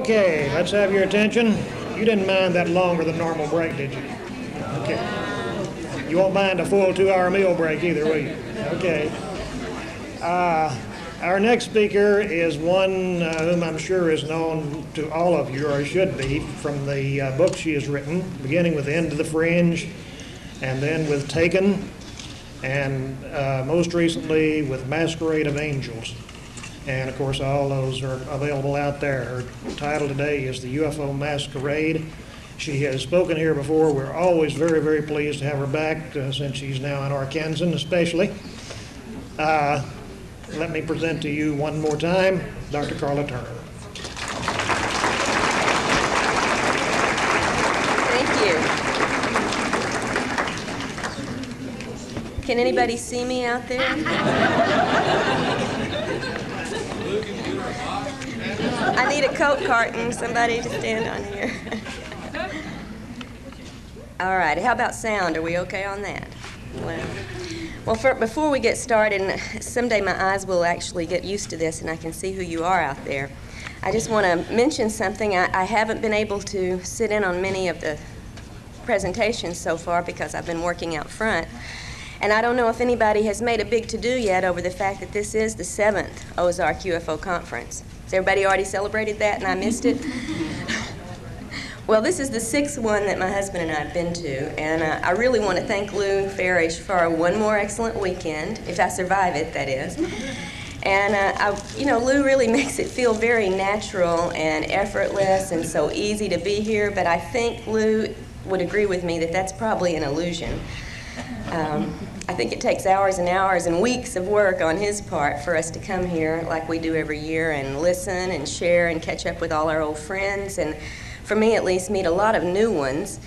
Okay, let's have your attention. You didn't mind that longer than normal break, did you? Okay. You won't mind a full 2-hour meal break either, will you? Okay. Our next speaker is one whom I'm sure is known to all of you, or should be, from the book she has written, beginning with End to the Fringe, and then with Taken, and most recently with Masquerade of Angels. And of course, all those are available out there. Her title today is the UFO Masquerade. She has spoken here before. We're always very, very pleased to have her back since she's now in Arkansas, especially. Let me present to you one more time, Dr. Karla Turner. Thank you. Can anybody see me out there? I need a Coke carton, somebody to stand on here. All right, how about sound? Are we okay on that? Well, before we get started, and someday my eyes will actually get used to this and I can see who you are out there, I just want to mention something. I haven't been able to sit in on many of the presentations so far because I've been working out front. And I don't know if anybody has made a big to-do yet over the fact that this is the 7th Ozark UFO Conference. Has everybody already celebrated that and I missed it? Well, this is the 6th one that my husband and I have been to, and I really want to thank Lou Farish for one more excellent weekend, if I survive it, that is. And, Lou really makes it feel very natural and effortless and so easy to be here, but I think Lou would agree with me that that's probably an illusion. I think it takes hours and hours and weeks of work on his part for us to come here like we do every year and listen and share and catch up with all our old friends, and for me at least meet a lot of new ones.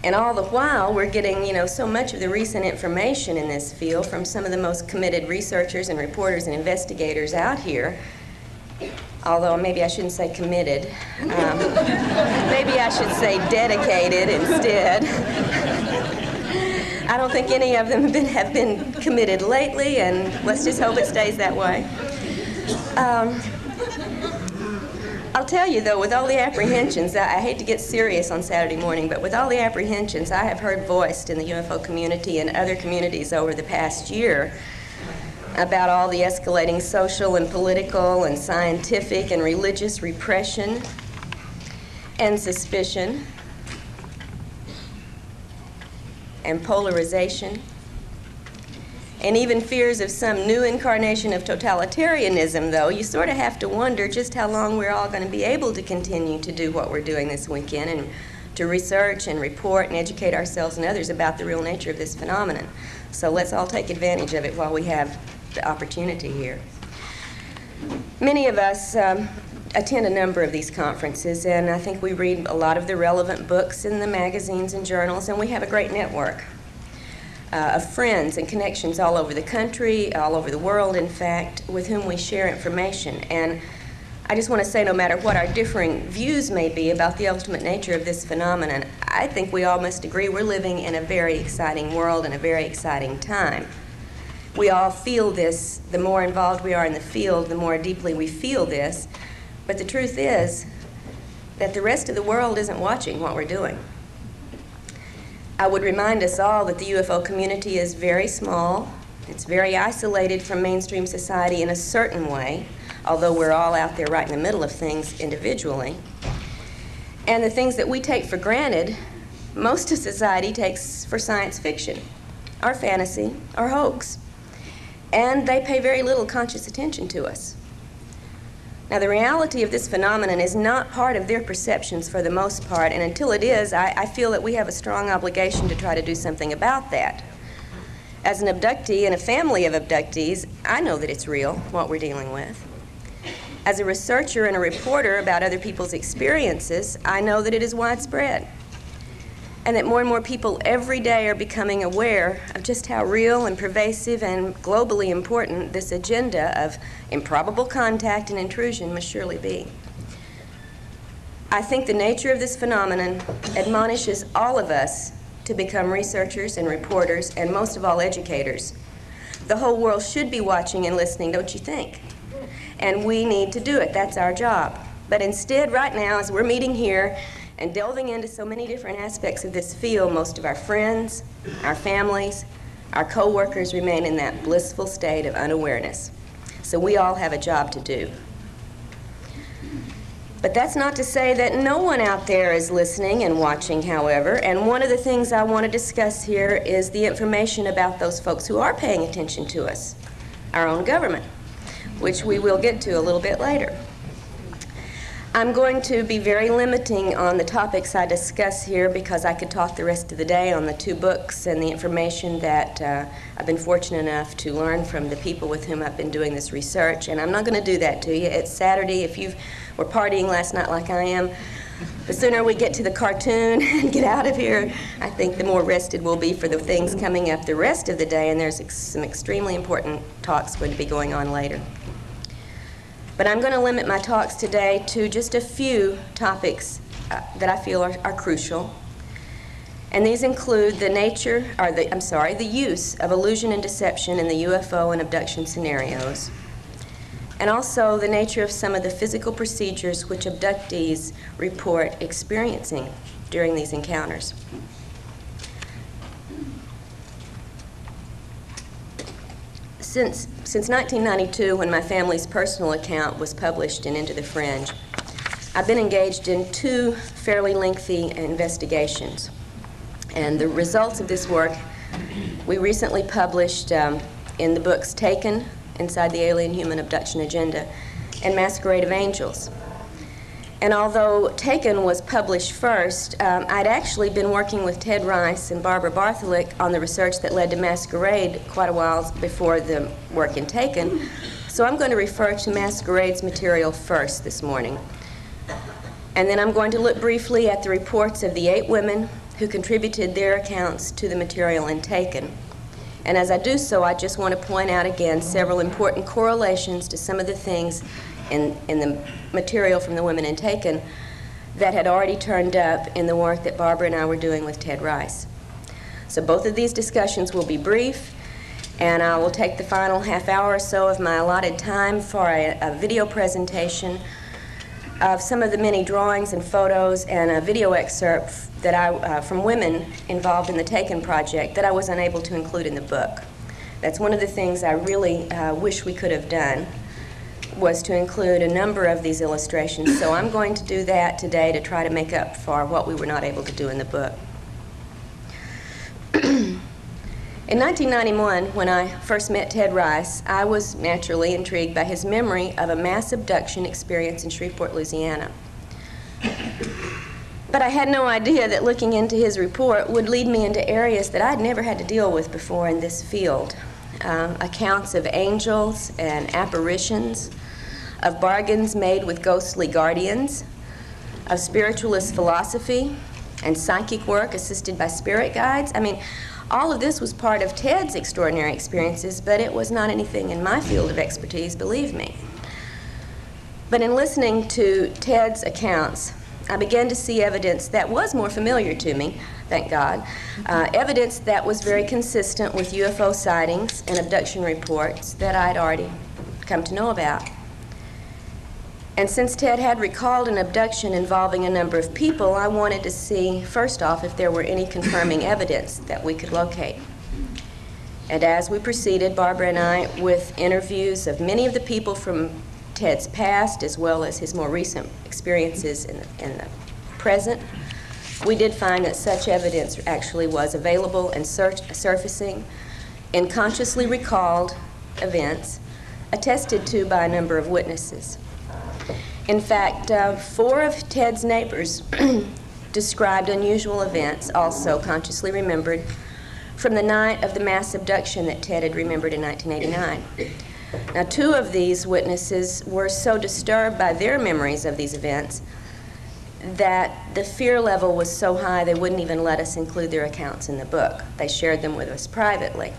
And all the while we're getting so much of the recent information in this field from some of the most committed researchers and reporters and investigators out here. Although maybe I shouldn't say committed. Maybe I should say dedicated instead. I don't think any of them have been committed lately, and let's just hope it stays that way. I'll tell you, though, with all the apprehensions, I hate to get serious on Saturday morning, but with all the apprehensions I have heard voiced in the UFO community and other communities over the past year about all the escalating social and political and scientific and religious repression and suspicion and polarization, and even fears of some new incarnation of totalitarianism, though, you sort of have to wonder just how long we're all going to be able to continue to do what we're doing this weekend and to research and report and educate ourselves and others about the real nature of this phenomenon. So let's all take advantage of it while we have the opportunity here. Many of us attend a number of these conferences, and I think we read a lot of the relevant books in the magazines and journals, and we have a great network of friends and connections all over the country, all over the world, in fact, with whom we share information. And I just want to say, no matter what our differing views may be about the ultimate nature of this phenomenon, I think we all must agree we're living in a very exciting world and a very exciting time. We all feel this. The more involved we are in the field, the more deeply we feel this. But the truth is that the rest of the world isn't watching what we're doing. I would remind us all that the UFO community is very small. It's very isolated from mainstream society in a certain way, although we're all out there right in the middle of things individually. And the things that we take for granted, most of society takes for science fiction, or fantasy, or hoax. And they pay very little conscious attention to us. Now, the reality of this phenomenon is not part of their perceptions for the most part, and until it is, I feel that we have a strong obligation to try to do something about that. As an abductee in a family of abductees, I know that it's real, what we're dealing with. As a researcher and a reporter about other people's experiences, I know that it is widespread, and that more and more people every day are becoming aware of just how real and pervasive and globally important this agenda of improbable contact and intrusion must surely be. I think the nature of this phenomenon admonishes all of us to become researchers and reporters, and most of all, educators. The whole world should be watching and listening, don't you think? And we need to do it. That's our job. But instead, right now, as we're meeting here and delving into so many different aspects of this field, most of our friends, our families, our co-workers remain in that blissful state of unawareness. So we all have a job to do. But that's not to say that no one out there is listening and watching, however, and one of the things I want to discuss here is the information about those folks who are paying attention to us, our own government, which we will get to a little bit later. I'm going to be very limiting on the topics I discuss here because I could talk the rest of the day on the 2 books and the information that I've been fortunate enough to learn from the people with whom I've been doing this research, and I'm not going to do that to you. It's Saturday. If you were partying last night like I am, the sooner we get to the cartoon and get out of here, I think the more rested we'll be for the things coming up the rest of the day, and there's some extremely important talks going to be going on later. But I'm going to limit my talks today to just a few topics that I feel are crucial. And these include the use of illusion and deception in the UFO and abduction scenarios, and also the nature of some of the physical procedures which abductees report experiencing during these encounters. Since 1992, when my family's personal account was published in Into the Fringe, I've been engaged in 2 fairly lengthy investigations. And the results of this work we recently published in the books Taken, Inside the Alien Human Abduction Agenda, and Masquerade of Angels. And although Taken was published first, I'd actually been working with Ted Rice and Barbara Bartholick on the research that led to Masquerade quite a while before the work in Taken. So I'm going to refer to Masquerade's material first this morning. And then I'm going to look briefly at the reports of the 8 women who contributed their accounts to the material in Taken. And as I do so, I just want to point out again several important correlations to some of the things in the material from the women in Taken that had already turned up in the work that Barbara and I were doing with Ted Rice. So both of these discussions will be brief, and I will take the final half hour or so of my allotted time for a video presentation of some of the many drawings and photos and a video excerpt that from women involved in the Taken project that I was unable to include in the book. That's one of the things I really wish we could have done, was to include a number of these illustrations. So I'm going to do that today to try to make up for what we were not able to do in the book. In 1991, when I first met Ted Rice, I was naturally intrigued by his memory of a mass abduction experience in Shreveport, Louisiana. But I had no idea that looking into his report would lead me into areas that I'd never had to deal with before in this field. Accounts of angels and apparitions, of bargains made with ghostly guardians, of spiritualist philosophy and psychic work assisted by spirit guides. I mean, all of this was part of Ted's extraordinary experiences, but it was not anything in my field of expertise, believe me. But in listening to Ted's accounts, I began to see evidence that was more familiar to me, thank God, evidence that was very consistent with UFO sightings and abduction reports that I'd already come to know about. And since Ted had recalled an abduction involving a number of people, I wanted to see, first off, if there were any confirming evidence that we could locate. And as we proceeded, Barbara and I, with interviews of many of the people from Ted's past, as well as his more recent experiences in the present, we did find that such evidence actually was available and surfacing in consciously recalled events attested to by a number of witnesses. In fact, 4 of Ted's neighbors described unusual events, also consciously remembered, from the night of the mass abduction that Ted had remembered in 1989. Now, 2 of these witnesses were so disturbed by their memories of these events that the fear level was so high they wouldn't even let us include their accounts in the book. They shared them with us privately.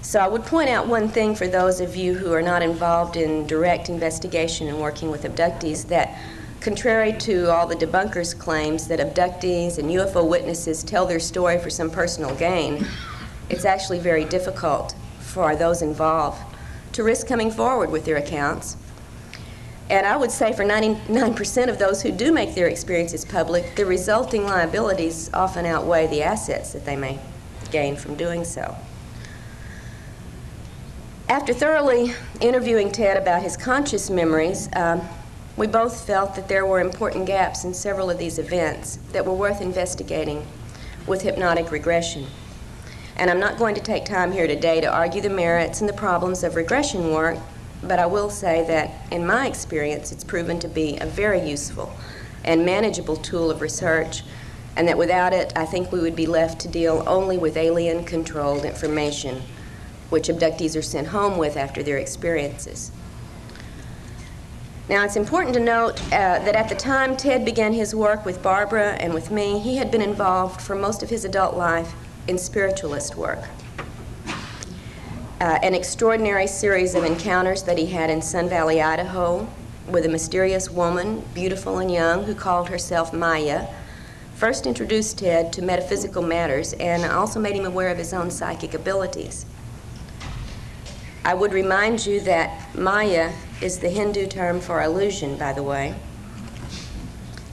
So I would point out one thing for those of you who are not involved in direct investigation and working with abductees, that contrary to all the debunkers' claims that abductees and UFO witnesses tell their story for some personal gain, it's actually very difficult for those involved to risk coming forward with their accounts. And I would say for 99% of those who do make their experiences public, the resulting liabilities often outweigh the assets that they may gain from doing so. After thoroughly interviewing Ted about his conscious memories, we both felt that there were important gaps in several of these events that were worth investigating with hypnotic regression. And I'm not going to take time here today to argue the merits and the problems of regression work, but I will say that in my experience it's proven to be a very useful and manageable tool of research, and that without it I think we would be left to deal only with alien-controlled information which abductees are sent home with after their experiences. Now, it's important to note that at the time Ted began his work with Barbara and with me, he had been involved for most of his adult life in spiritualist work. An extraordinary series of encounters that he had in Sun Valley, Idaho, with a mysterious woman, beautiful and young, who called herself Maya, first introduced Ted to metaphysical matters and also made him aware of his own psychic abilities. I would remind you that Maya is the Hindu term for illusion, by the way,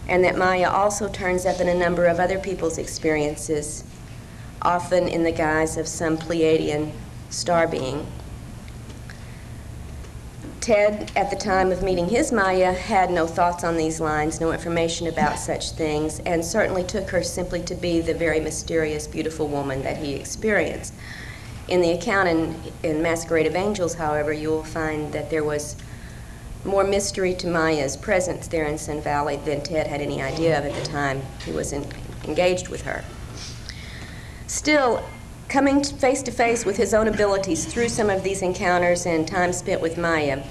and that Maya also turns up in a number of other people's experiences, often in the guise of some Pleiadian star being. Ted, at the time of meeting his Maya, had no thoughts on these lines, no information about such things, and certainly took her simply to be the very mysterious, beautiful woman that he experienced. In the account in Masquerade of Angels, however, you will find that there was more mystery to Maya's presence there in Sun Valley than Ted had any idea of at the time he was engaged with her. Still, coming face to face with his own abilities through some of these encounters and time spent with Maya,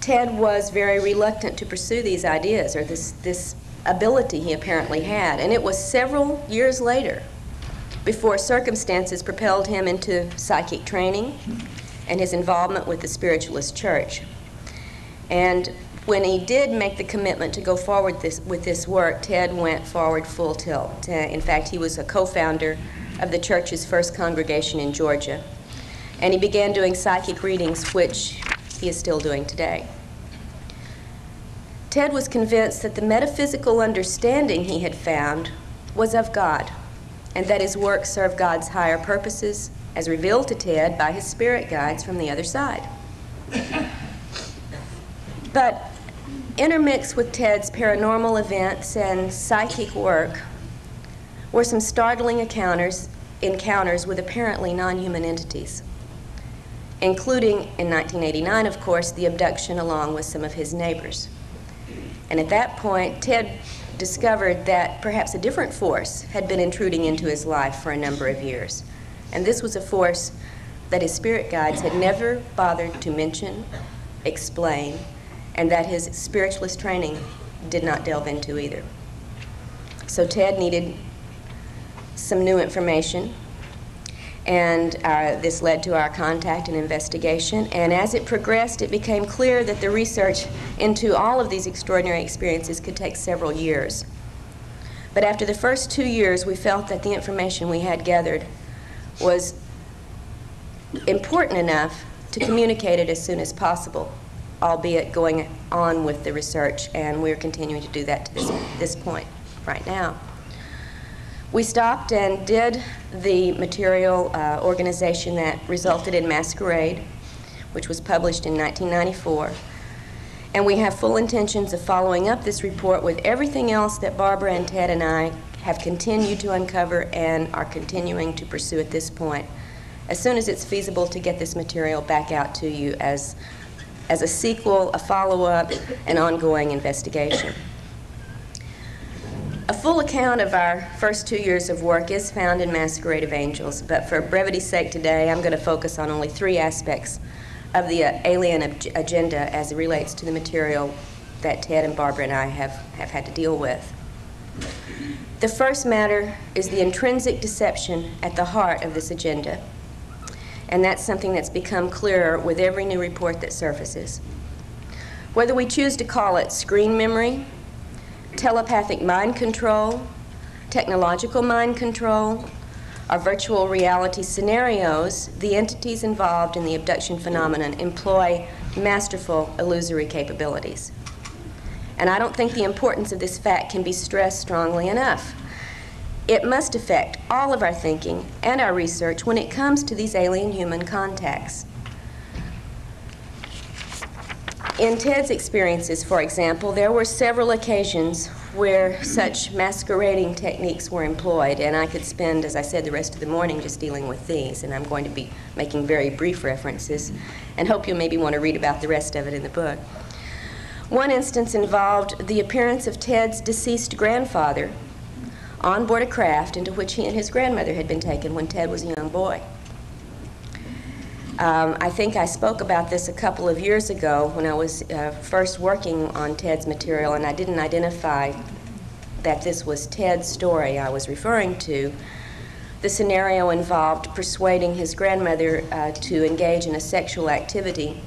Ted was very reluctant to pursue these ideas or this ability he apparently had. And it was several years later before circumstances propelled him into psychic training and his involvement with the spiritualist church. And when he did make the commitment to go forward with this work, Ted went forward full tilt. In fact, he was a co-founder of the church's first congregation in Georgia. And he began doing psychic readings, which he is still doing today. Ted was convinced that the metaphysical understanding he had found was of God, and that his work served God's higher purposes, as revealed to Ted by his spirit guides from the other side. But intermixed with Ted's paranormal events and psychic work were some startling encounters with apparently non-human entities, including, in 1989, of course, the abduction along with some of his neighbors. And at that point, Ted discovered that perhaps a different force had been intruding into his life for a number of years. And this was a force that his spirit guides had never bothered to mention, explain, and that his spiritualist training did not delve into either. So Ted needed some new information, and this led to our contact and investigation. And as it progressed, it became clear that the research into all of these extraordinary experiences could take several years. But after the first 2 years, we felt that the information we had gathered was important enough to communicate it as soon as possible, albeit going on with the research, and we're continuing to do that to this point right now. We stopped and did the material organization that resulted in Masquerade, which was published in 1994. And we have full intentions of following up this report with everything else that Barbara and Ted and I have continued to uncover and are continuing to pursue at this point, as soon as it's feasible to get this material back out to you as a sequel, a follow-up, an ongoing investigation. A full account of our first 2 years of work is found in Masquerade of Angels, but for brevity's sake today, I'm going to focus on only 3 aspects of the alien agenda as it relates to the material that Ted and Barbara and I have had to deal with. The first matter is the intrinsic deception at the heart of this agenda, and that's something that's become clearer with every new report that surfaces. Whether we choose to call it screen memory, telepathic mind control, technological mind control, or virtual reality scenarios, the entities involved in the abduction phenomenon employ masterful illusory capabilities. And I don't think the importance of this fact can be stressed strongly enough. It must affect all of our thinking and our research when it comes to these alien-human contacts. In Ted's experiences, for example, there were several occasions where such masquerading techniques were employed, and I could spend, as I said, the rest of the morning just dealing with these, and I'm going to be making very brief references, and hope you'll maybe want to read about the rest of it in the book. One instance involved the appearance of Ted's deceased grandfather on board a craft into which he and his grandmother had been taken when Ted was a young boy. I think I spoke about this a couple of years ago when I was first working on Ted's material, and I didn't identify that this was Ted's story I was referring to. The scenario involved persuading his grandmother to engage in a sexual activity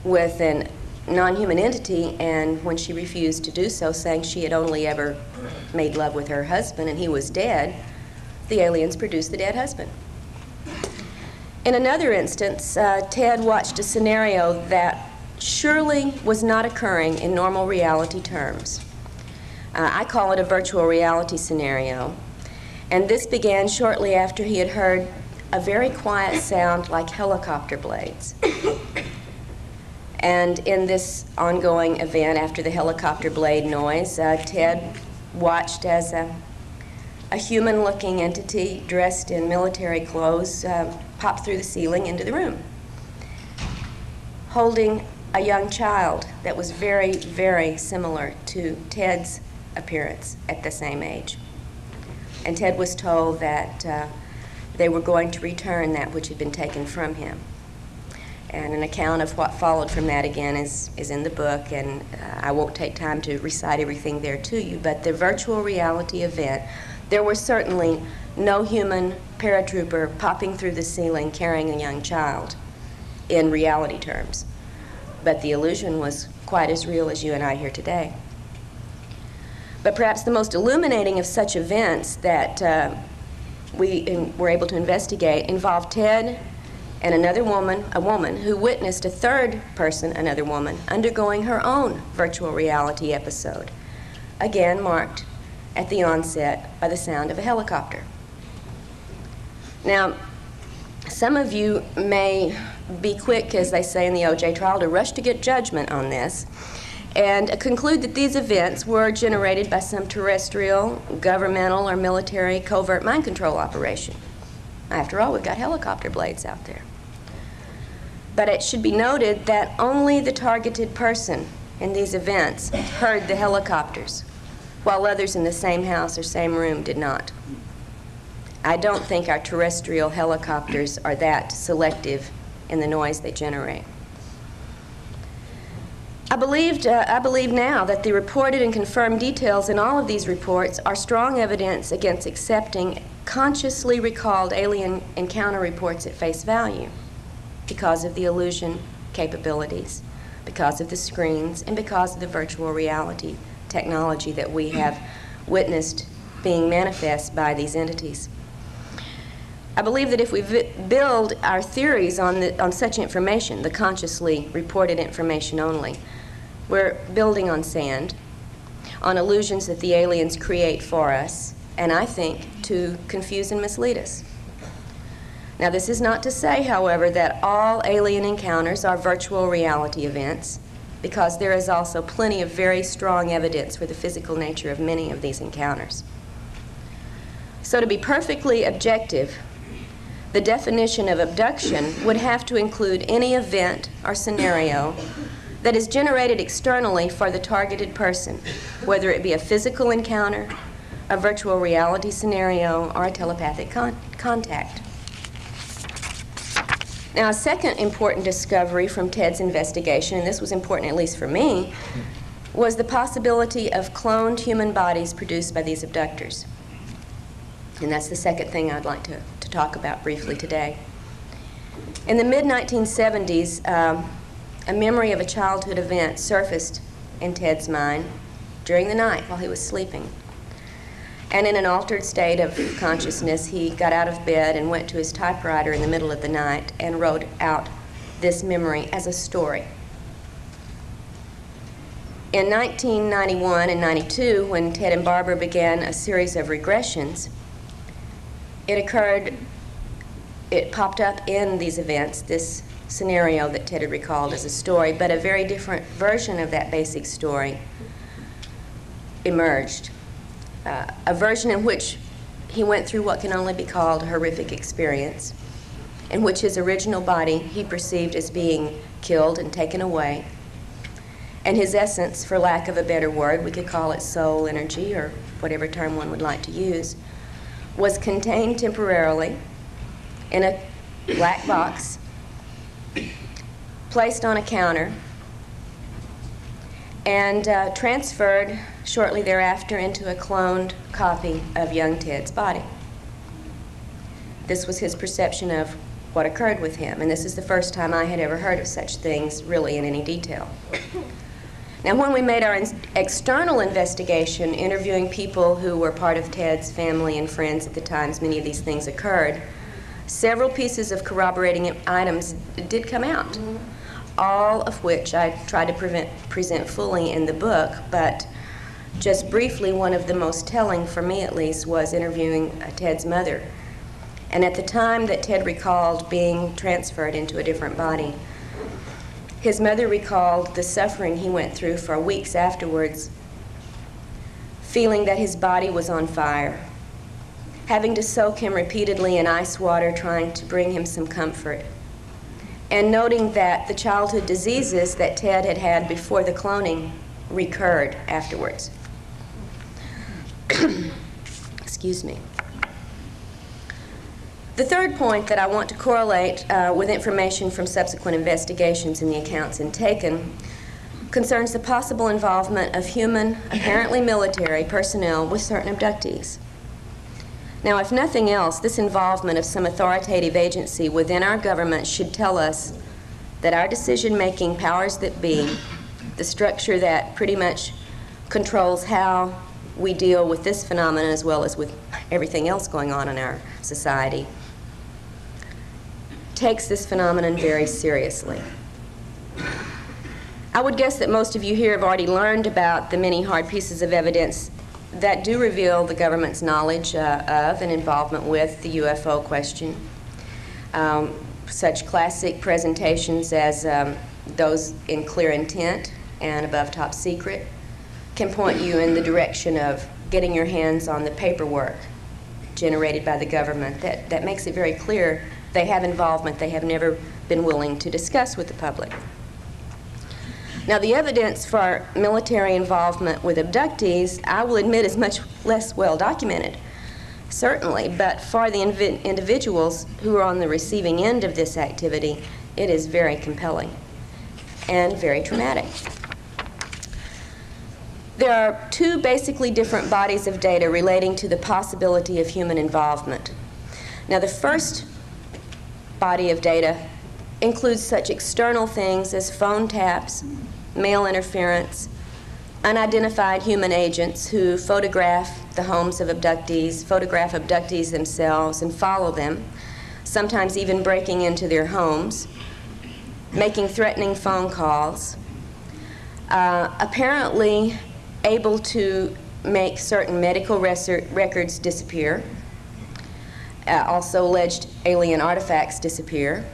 with a non-human entity, and when she refused to do so, saying she had only ever made love with her husband and he was dead, the aliens produced the dead husband. In another instance, Ted watched a scenario that surely was not occurring in normal reality terms. I call it a virtual reality scenario. And this began shortly after he had heard a very quiet sound like helicopter blades. And in this ongoing event, after the helicopter blade noise, Ted watched as a human-looking entity dressed in military clothes popped through the ceiling into the room, holding a young child that was very, very similar to Ted's appearance at the same age. And Ted was told that they were going to return that which had been taken from him. And an account of what followed from that, again, is in the book, and I won't take time to recite everything there to you, but the virtual reality event, there were certainly no human paratrooper popping through the ceiling carrying a young child in reality terms. But the illusion was quite as real as you and I here today. But perhaps the most illuminating of such events that we were able to investigate involved Ted and another woman, a woman who witnessed a third person, another woman, undergoing her own virtual reality episode, again marked at the onset by the sound of a helicopter. Now, some of you may be quick, as they say in the O.J. trial, to rush to get judgment on this and conclude that these events were generated by some terrestrial, governmental, or military covert mind control operation. After all, we've got helicopter blades out there. But it should be noted that only the targeted person in these events heard the helicopters, while others in the same house or same room did not. I don't think our terrestrial helicopters are that selective in the noise they generate. I believe now that the reported and confirmed details in all of these reports are strong evidence against accepting consciously recalled alien encounter reports at face value because of the illusion capabilities, because of the screens, and because of the virtual reality technology that we have witnessed being manifest by these entities. I believe that if we build our theories on such information, the consciously reported information only, we're building on sand, on illusions that the aliens create for us, and I think to confuse and mislead us. Now, this is not to say, however, that all alien encounters are virtual reality events, because there is also plenty of very strong evidence for the physical nature of many of these encounters. So to be perfectly objective, the definition of abduction would have to include any event or scenario that is generated externally for the targeted person, whether it be a physical encounter, a virtual reality scenario, or a telepathic contact. Now, a second important discovery from Ted's investigation, and this was important at least for me, was the possibility of cloned human bodies produced by these abductors. And that's the second thing I'd like to talk about briefly today. In the mid-1970s, a memory of a childhood event surfaced in Ted's mind during the night while he was sleeping. And in an altered state of consciousness, he got out of bed and went to his typewriter in the middle of the night and wrote out this memory as a story. In 1991 and 92, when Ted and Barbara began a series of regressions, it popped up in these events, this scenario that Ted had recalled as a story, but a very different version of that basic story emerged. A version in which he went through what can only be called a horrific experience, in which his original body he perceived as being killed and taken away, and his essence, for lack of a better word, we could call it soul, energy, or whatever term one would like to use, was contained temporarily in a black box, placed on a counter, and transferred shortly thereafter into a cloned copy of young Ted's body. This was his perception of what occurred with him, and this is the first time I had ever heard of such things really in any detail. Now, when we made our external investigation, interviewing people who were part of Ted's family and friends at the times many of these things occurred, several pieces of corroborating items did come out, all of which I tried to present fully in the book, but just briefly, one of the most telling, for me at least, was interviewing Ted's mother. And at the time that Ted recalled being transferred into a different body, his mother recalled the suffering he went through for weeks afterwards, feeling that his body was on fire, having to soak him repeatedly in ice water, trying to bring him some comfort, and noting that the childhood diseases that Ted had had before the cloning recurred afterwards. Excuse me. The third point that I want to correlate with information from subsequent investigations in the accounts taken concerns the possible involvement of human, apparently military, personnel with certain abductees. Now, if nothing else, this involvement of some authoritative agency within our government should tell us that our decision-making powers that be, the structure that pretty much controls how we deal with this phenomenon as well as with everything else going on in our society, takes this phenomenon very seriously. I would guess that most of you here have already learned about the many hard pieces of evidence that do reveal the government's knowledge of and involvement with the UFO question. Such classic presentations as those in Clear Intent and Above Top Secret can point you in the direction of getting your hands on the paperwork generated by the government that makes it very clear they have involvement they have never been willing to discuss with the public. Now, the evidence for military involvement with abductees, I will admit, is much less well documented, certainly, but for the individuals who are on the receiving end of this activity, it is very compelling and very traumatic. There are two basically different bodies of data relating to the possibility of human involvement. Now, the first body of data includes such external things as phone taps, mail interference, unidentified human agents who photograph the homes of abductees, photograph abductees themselves and follow them, sometimes even breaking into their homes, making threatening phone calls, apparently able to make certain medical records disappear, also alleged alien artifacts disappear,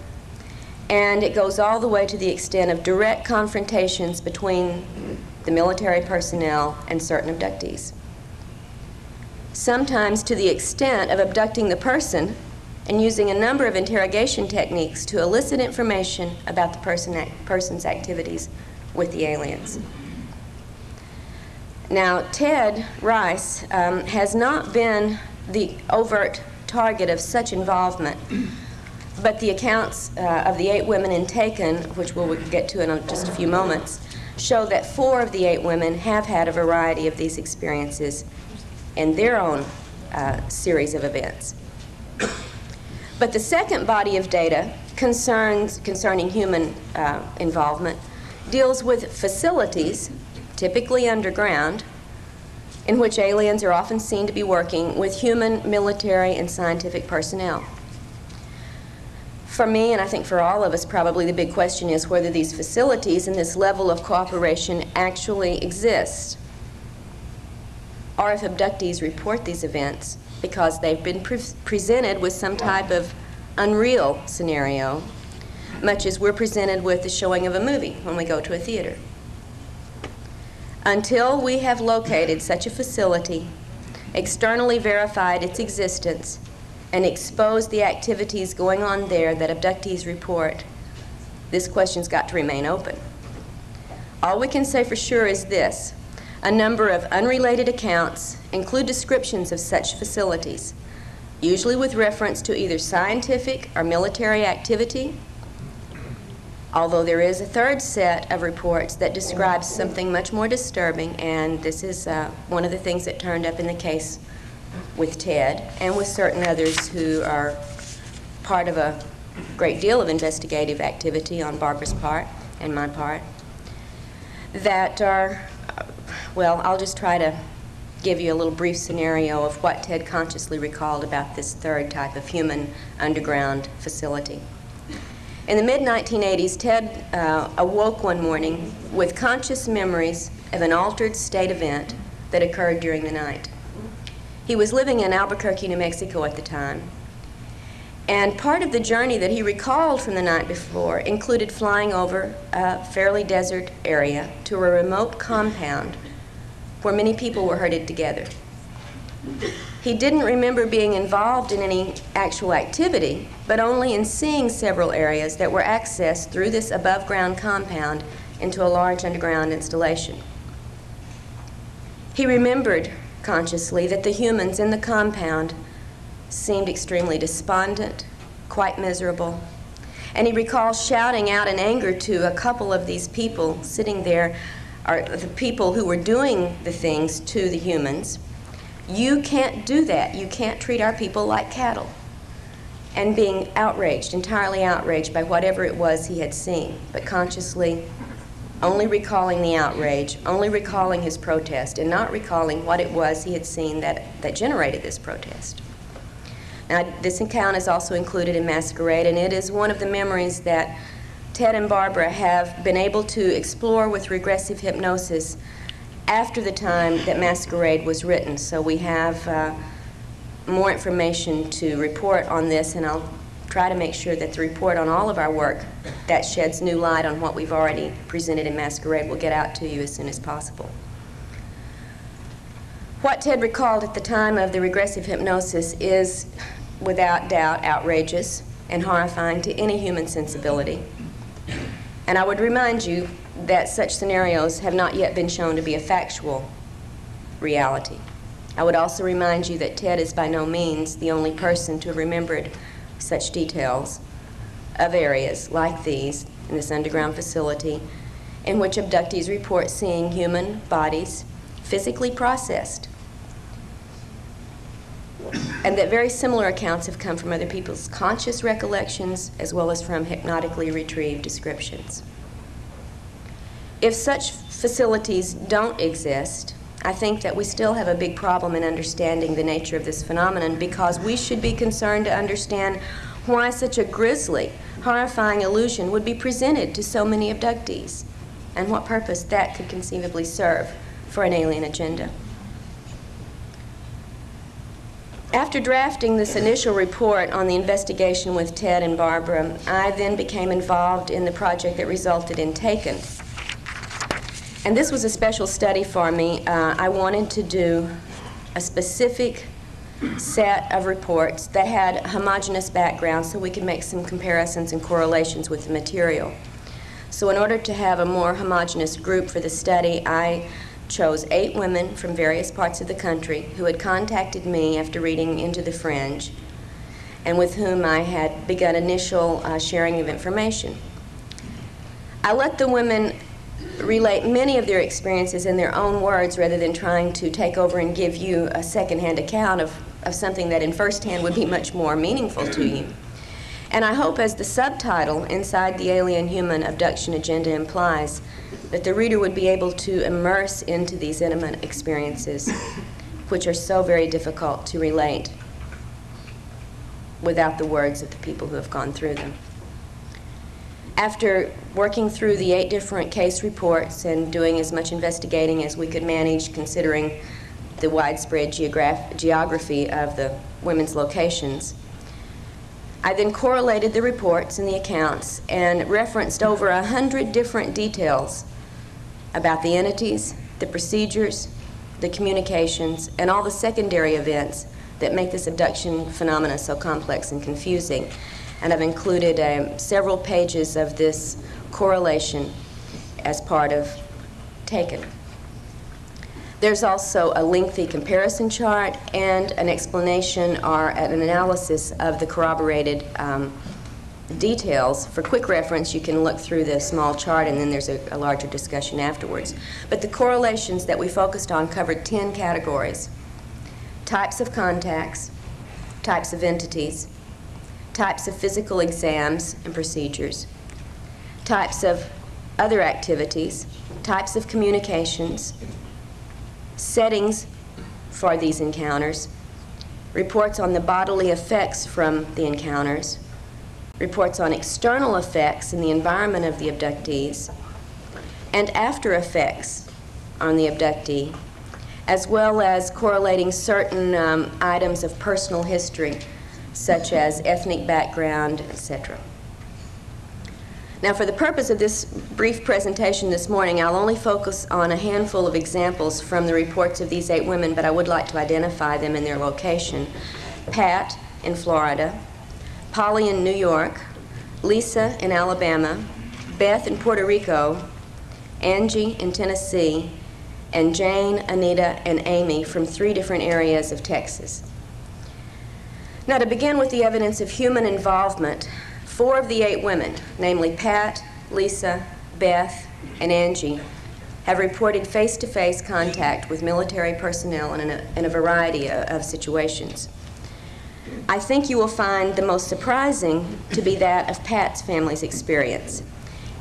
and it goes all the way to the extent of direct confrontations between the military personnel and certain abductees. Sometimes to the extent of abducting the person and using a number of interrogation techniques to elicit information about the person's activities with the aliens. Now, Ted Rice has not been the overt target of such involvement, but the accounts of the 8 women taken, which we'll get to in just a few moments, show that 4 of the 8 women have had a variety of these experiences in their own series of events. But the second body of data concerning human involvement deals with facilities, typically underground, in which aliens are often seen to be working with human, military, and scientific personnel. For me, and I think for all of us, probably the big question is whether these facilities and this level of cooperation actually exist, or if abductees report these events because they've been presented with some type of unreal scenario, much as we're presented with the showing of a movie when we go to a theater. Until we have located such a facility, externally verified its existence, and exposed the activities going on there that abductees report, this question's got to remain open. All we can say for sure is this: a number of unrelated accounts include descriptions of such facilities, usually with reference to either scientific or military activity, although there is a third set of reports that describes something much more disturbing, and this is one of the things that turned up in the case with Ted and with certain others who are part of a great deal of investigative activity on Barbara's part and my part, that are, well, I'll just try to give you a little brief scenario of what Ted consciously recalled about this third type of human underground facility. In the mid-1980s, Ted awoke one morning with conscious memories of an altered state event that occurred during the night. He was living in Albuquerque, New Mexico at the time, and part of the journey that he recalled from the night before included flying over a fairly desert area to a remote compound where many people were herded together. He didn't remember being involved in any actual activity, but only in seeing several areas that were accessed through this above-ground compound into a large underground installation. He remembered consciously that the humans in the compound seemed extremely despondent, quite miserable, and he recalls shouting out in anger to a couple of these people sitting there, or the people who were doing the things to the humans, "You can't do that. You can't treat our people like cattle." And being outraged, entirely outraged by whatever it was he had seen, but consciously only recalling the outrage, only recalling his protest, and not recalling what it was he had seen that generated this protest. Now, this account is also included in Masquerade, and it is one of the memories that Ted and Barbara have been able to explore with regressive hypnosis after the time that Masquerade was written. So we have more information to report on this, and I'll try to make sure that the report on all of our work that sheds new light on what we've already presented in Masquerade will get out to you as soon as possible. What Ted recalled at the time of the regressive hypnosis is, without doubt, outrageous and horrifying to any human sensibility. And I would remind you that such scenarios have not yet been shown to be a factual reality. I would also remind you that Ted is by no means the only person to have remembered such details of areas like these in this underground facility in which abductees report seeing human bodies physically processed, and that very similar accounts have come from other people's conscious recollections as well as from hypnotically retrieved descriptions. If such facilities don't exist, I think that we still have a big problem in understanding the nature of this phenomenon, because we should be concerned to understand why such a grisly, horrifying illusion would be presented to so many abductees, and what purpose that could conceivably serve for an alien agenda. After drafting this initial report on the investigation with Ted and Barbara, I then became involved in the project that resulted in Taken. And this was a special study for me. I wanted to do a specific set of reports that had homogeneous backgrounds so we could make some comparisons and correlations with the material. So in order to have a more homogeneous group for the study, I chose 8 women from various parts of the country who had contacted me after reading Into the Fringe, and with whom I had begun initial sharing of information. I let the women relate many of their experiences in their own words rather than trying to take over and give you a second-hand account of something that in first-hand would be much more meaningful to you. And I hope, as the subtitle, Inside the Alien Human Abduction Agenda, implies, that the reader would be able to immerse into these intimate experiences, which are so very difficult to relate without the words of the people who have gone through them. After working through the 8 different case reports and doing as much investigating as we could manage, considering the widespread geography of the women's locations, I then correlated the reports and the accounts and referenced over 100 different details about the entities, the procedures, the communications, and all the secondary events that make this abduction phenomena so complex and confusing. And I've included several pages of this correlation as part of Taken. There's also a lengthy comparison chart and an explanation or an analysis of the corroborated details. For quick reference, you can look through the small chart and then there's a larger discussion afterwards. But the correlations that we focused on covered 10 categories: types of contacts, types of entities, types of physical exams and procedures, types of other activities, types of communications, settings for these encounters, reports on the bodily effects from the encounters, reports on external effects in the environment of the abductees, and after effects on the abductee, as well as correlating certain items of personal history, such as ethnic background, etc. Now, for the purpose of this brief presentation this morning, I'll only focus on a handful of examples from the reports of these 8 women, but I would like to identify them in their location. Pat in Florida, Polly in New York, Lisa in Alabama, Beth in Puerto Rico, Angie in Tennessee, and Jane, Anita, and Amy from 3 different areas of Texas. Now, to begin with the evidence of human involvement, 4 of the 8 women, namely Pat, Lisa, Beth, and Angie, have reported face-to-face contact with military personnel in a variety of situations. I think you will find the most surprising to be that of Pat's family's experience.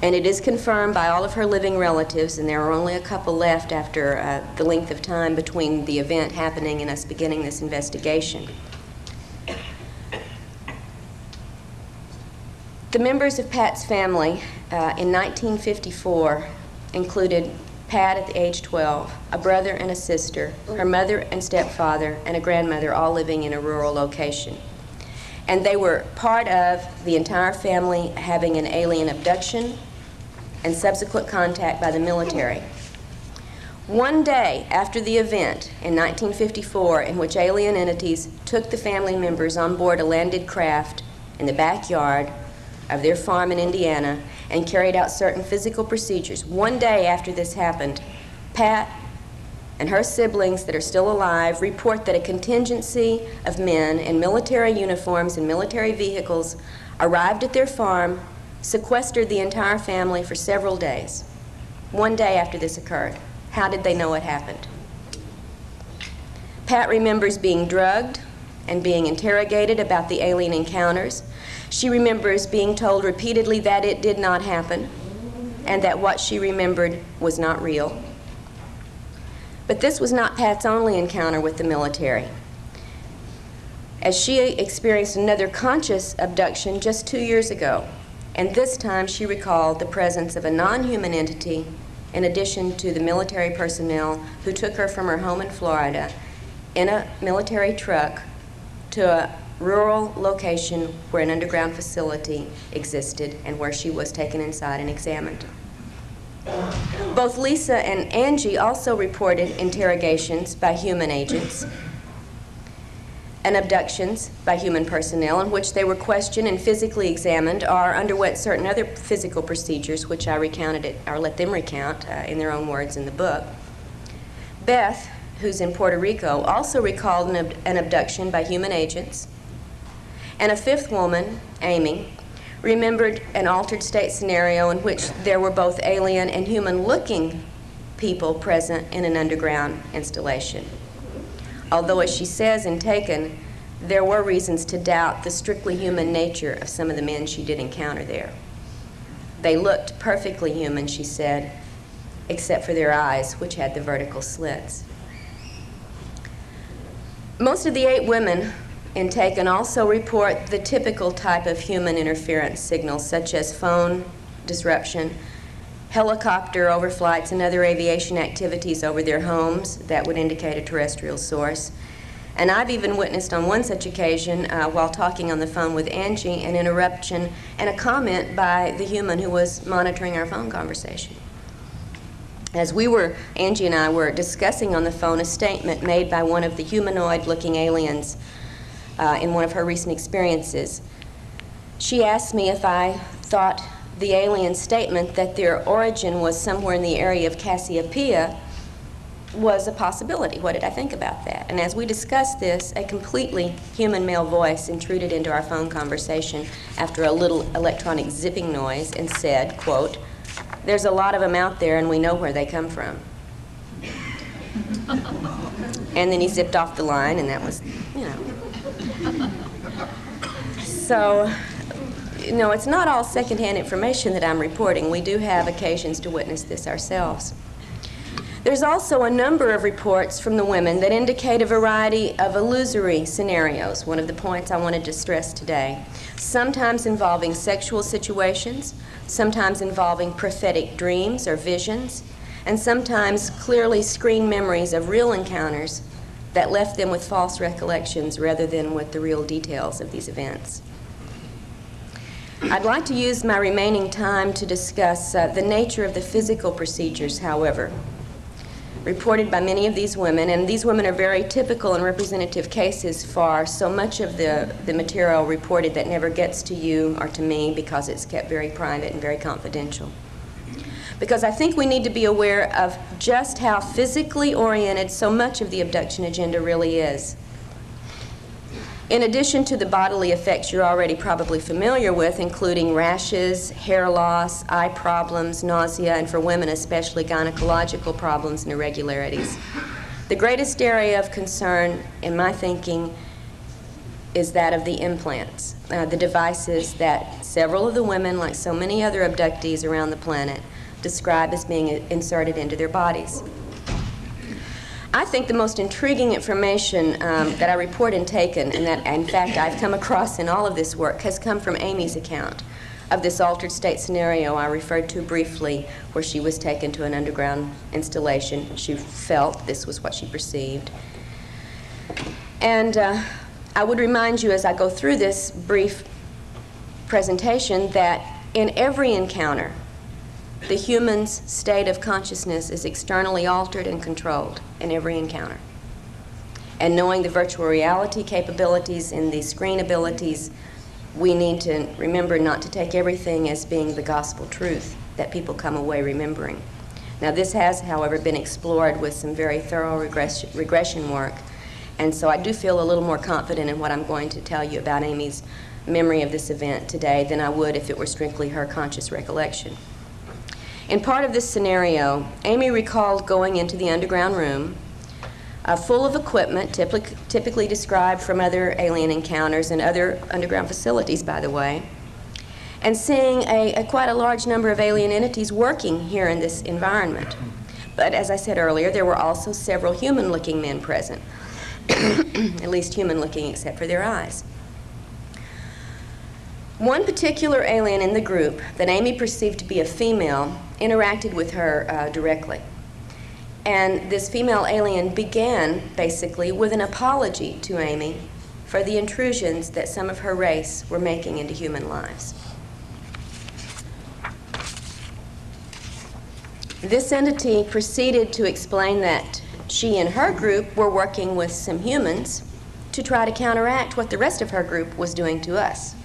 And it is confirmed by all of her living relatives, and there are only a couple left after the length of time between the event happening and us beginning this investigation. The members of Pat's family in 1954 included Pat at the age 12, a brother and a sister, her mother and stepfather, and a grandmother, all living in a rural location. And they were part of the entire family having an alien abduction and subsequent contact by the military. One day after the event in 1954, in which alien entities took the family members on board a landed craft in the backyard of their farm in Indiana and carried out certain physical procedures, one day after this happened, Pat and her siblings that are still alive report that a contingency of men in military uniforms and military vehicles arrived at their farm, sequestered the entire family for several days. One day after this occurred. How did they know it happened? Pat remembers being drugged and being interrogated about the alien encounters. She remembers being told repeatedly that it did not happen and that what she remembered was not real. But this was not Pat's only encounter with the military, as she experienced another conscious abduction just 2 years ago, and this time she recalled the presence of a non-human entity in addition to the military personnel who took her from her home in Florida in a military truck to a rural location where an underground facility existed and where she was taken inside and examined. Both Lisa and Angie also reported interrogations by human agents and abductions by human personnel in which they were questioned and physically examined or underwent certain other physical procedures, which I recounted it, or let them recount in their own words in the book. Beth, who's in Puerto Rico, also recalled an abduction by human agents. And a 5th woman, Amy, remembered an altered state scenario in which there were both alien and human-looking people present in an underground installation. Although, as she says in Taken, there were reasons to doubt the strictly human nature of some of the men she did encounter there. They looked perfectly human, she said, except for their eyes, which had the vertical slits. Most of the 8 women in Taken also report the typical type of human interference signals, such as phone disruption, helicopter overflights and other aviation activities over their homes that would indicate a terrestrial source. And I've even witnessed on one such occasion, while talking on the phone with Angie, an interruption and a comment by the human who was monitoring our phone conversation. As Angie and I were discussing on the phone a statement made by one of the humanoid-looking aliens in one of her recent experiences, she asked me if I thought the alien statement that their origin was somewhere in the area of Cassiopeia was a possibility. What did I think about that? And as we discussed this, a completely human male voice intruded into our phone conversation after a little electronic zipping noise and said, quote, "There's a lot of them out there and we know where they come from." And then he zipped off the line, and that was, you know. So, no, it's not all secondhand information that I'm reporting. We do have occasions to witness this ourselves. There's also a number of reports from the women that indicate a variety of illusory scenarios, one of the points I wanted to stress today, sometimes involving sexual situations, sometimes involving prophetic dreams or visions, and sometimes clearly screened memories of real encounters that left them with false recollections rather than with the real details of these events. I'd like to use my remaining time to discuss the nature of the physical procedures, however, reported by many of these women, and these women are very typical and representative cases for so much of the material reported that never gets to you or to me because it's kept very private and very confidential. Because I think we need to be aware of just how physically oriented so much of the abduction agenda really is. In addition to the bodily effects you're already probably familiar with, including rashes, hair loss, eye problems, nausea, and for women especially gynecological problems and irregularities, the greatest area of concern, in my thinking, is that of the implants, the devices that several of the women, like so many other abductees around the planet, describe as being inserted into their bodies. I think the most intriguing information that I report and taken, and that in fact I've come across in all of this work, has come from Amy's account of this altered state scenario I referred to briefly, where she was taken to an underground installation. She felt this was what she perceived. And I would remind you as I go through this brief presentation that in every encounter, the human's state of consciousness is externally altered and controlled in every encounter. And knowing the virtual reality capabilities and the screen abilities, we need to remember not to take everything as being the gospel truth that people come away remembering. Now this has, however, been explored with some very thorough regression work, and so I do feel a little more confident in what I'm going to tell you about Amy's memory of this event today than I would if it were strictly her conscious recollection. In part of this scenario, Amy recalled going into the underground room, full of equipment, typically described from other alien encounters and other underground facilities, by the way, and seeing quite a large number of alien entities working here in this environment. But as I said earlier, there were also several human-looking men present, at least human-looking except for their eyes. One particular alien in the group that Amy perceived to be a female interacted with her directly. And this female alien began, basically, with an apology to Amy for the intrusions that some of her race were making into human lives. This entity proceeded to explain that she and her group were working with some humans to try to counteract what the rest of her group was doing to us.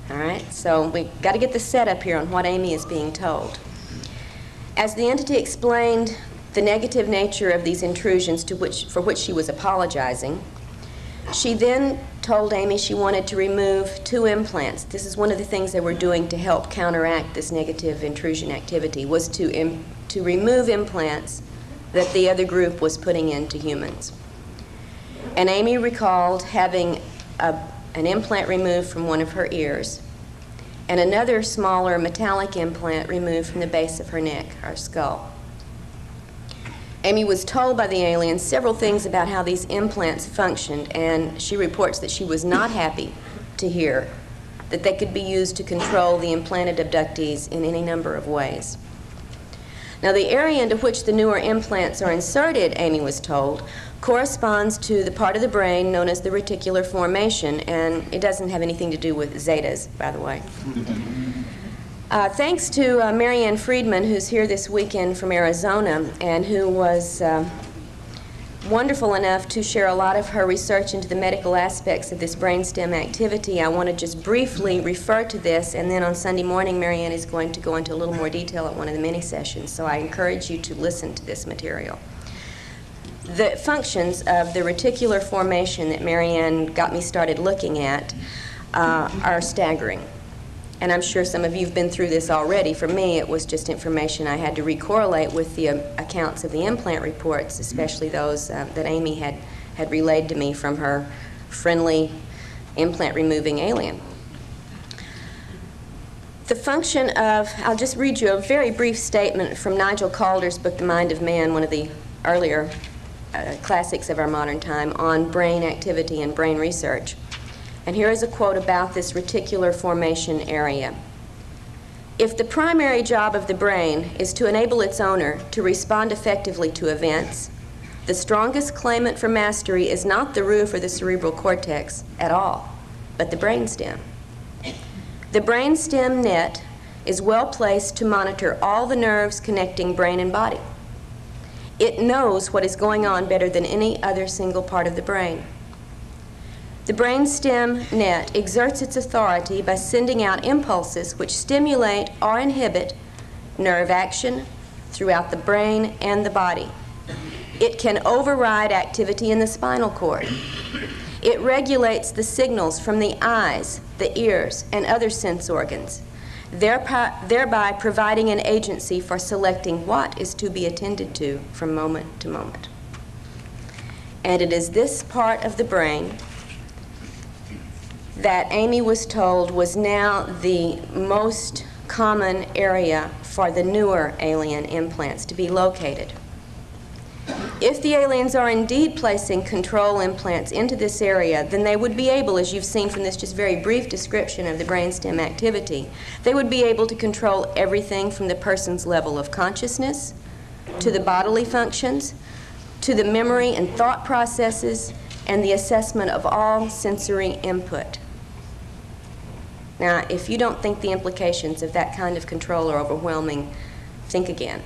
All right, so we got to get the setup here on what Amy is being told. As the entity explained the negative nature of these intrusions for which she was apologizing, she then told Amy she wanted to remove 2 implants. This is one of the things they were doing to help counteract this negative intrusion activity, was to remove implants that the other group was putting into humans. And Amy recalled having an implant removed from one of her ears, and another smaller metallic implant removed from the base of her neck, her skull. Amy was told by the aliens several things about how these implants functioned, and she reports that she was not happy to hear that they could be used to control the implanted abductees in any number of ways. Now, the area into which the newer implants are inserted, Amy was told, corresponds to the part of the brain known as the reticular formation, and it doesn't have anything to do with zetas, by the way. Thanks to Marianne Friedman, who's here this weekend from Arizona, and who was wonderful enough to share a lot of her research into the medical aspects of this brainstem activity. I want to just briefly refer to this, and then on Sunday morning, Marianne is going to go into a little more detail at one of the mini sessions, so I encourage you to listen to this material. The functions of the reticular formation that Marianne got me started looking at are staggering. And I'm sure some of you have been through this already. For me, it was just information I had to recorrelate with the accounts of the implant reports, especially those that Amy had relayed to me from her friendly implant-removing alien. The function of, I'll just read you a very brief statement from Nigel Calder's book, The Mind of Man, one of the earlier classics of our modern time, on brain activity and brain research. And here is a quote about this reticular formation area. If the primary job of the brain is to enable its owner to respond effectively to events, the strongest claimant for mastery is not the roof or the cerebral cortex at all, but the brainstem. The brainstem net is well placed to monitor all the nerves connecting brain and body. It knows what is going on better than any other single part of the brain. The brainstem net exerts its authority by sending out impulses which stimulate or inhibit nerve action throughout the brain and the body. It can override activity in the spinal cord. It regulates the signals from the eyes, the ears, and other sense organs, thereby providing an agency for selecting what is to be attended to from moment to moment. And it is this part of the brain that Amy was told was now the most common area for the newer alien implants to be located. If the aliens are indeed placing control implants into this area, then they would be able, as you've seen from this just very brief description of the brainstem activity, they would be able to control everything from the person's level of consciousness, to the bodily functions, to the memory and thought processes, and the assessment of all sensory input. Now, if you don't think the implications of that kind of control are overwhelming, think again.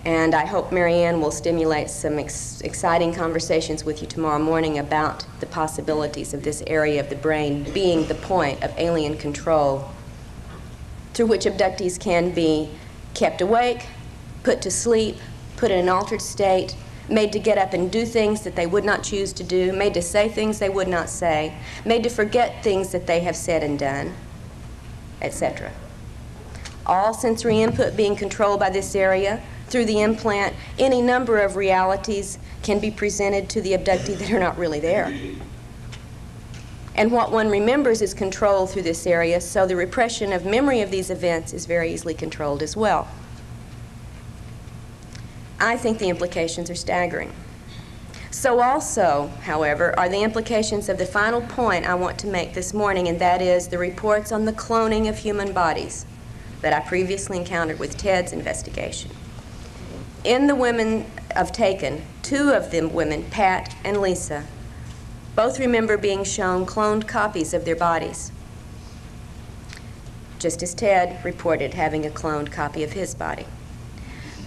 And I hope Marianne will stimulate some exciting conversations with you tomorrow morning about the possibilities of this area of the brain being the point of alien control through which abductees can be kept awake, put to sleep, put in an altered state, made to get up and do things that they would not choose to do, made to say things they would not say, made to forget things that they have said and done, etc. All sensory input being controlled by this area. Through the implant, any number of realities can be presented to the abductee that are not really there. And what one remembers is controlled through this area, so the repression of memory of these events is very easily controlled as well. I think the implications are staggering. So also, however, are the implications of the final point I want to make this morning, and that is the reports on the cloning of human bodies that I previously encountered with Ted's investigation. In the women of Taken, two of them women, Pat and Lisa, both remember being shown cloned copies of their bodies, just as Ted reported having a cloned copy of his body.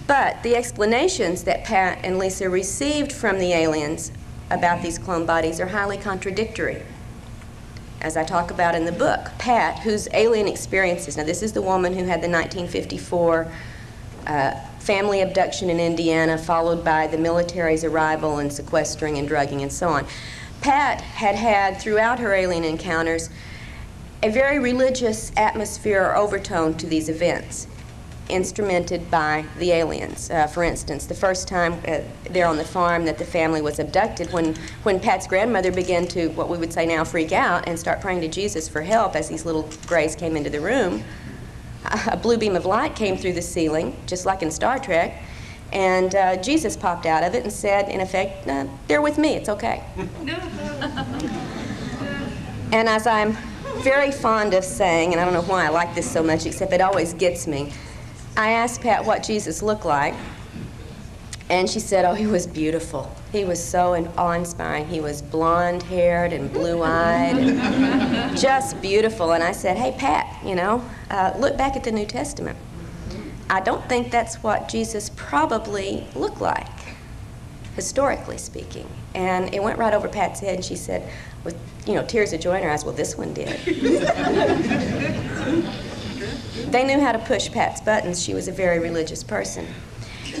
But the explanations that Pat and Lisa received from the aliens about these clone bodies are highly contradictory. As I talk about in the book, Pat, whose alien experiences, now this is the woman who had the 1954 family abduction in Indiana, followed by the military's arrival and sequestering and drugging and so on. Pat had had, throughout her alien encounters, a very religious atmosphere or overtone to these events, instrumented by the aliens. For instance, the first time there on the farm that the family was abducted, when Pat's grandmother began to, what we would say now, freak out and start praying to Jesus for help as these little grays came into the room, a blue beam of light came through the ceiling, just like in Star Trek, and Jesus popped out of it and said, in effect, "They're with me, it's okay." And as I'm very fond of saying, and I don't know why I like this so much, except it always gets me, I asked Pat what Jesus looked like, and she said, oh, he was beautiful. He was so awe-inspiring. He was blonde-haired and blue-eyed, and just beautiful. And I said, hey, Pat, you know, look back at the New Testament. I don't think that's what Jesus probably looked like, historically speaking. And it went right over Pat's head, and she said, with, you know, tears of joy in her eyes, well, this one did. They knew how to push Pat's buttons. She was a very religious person.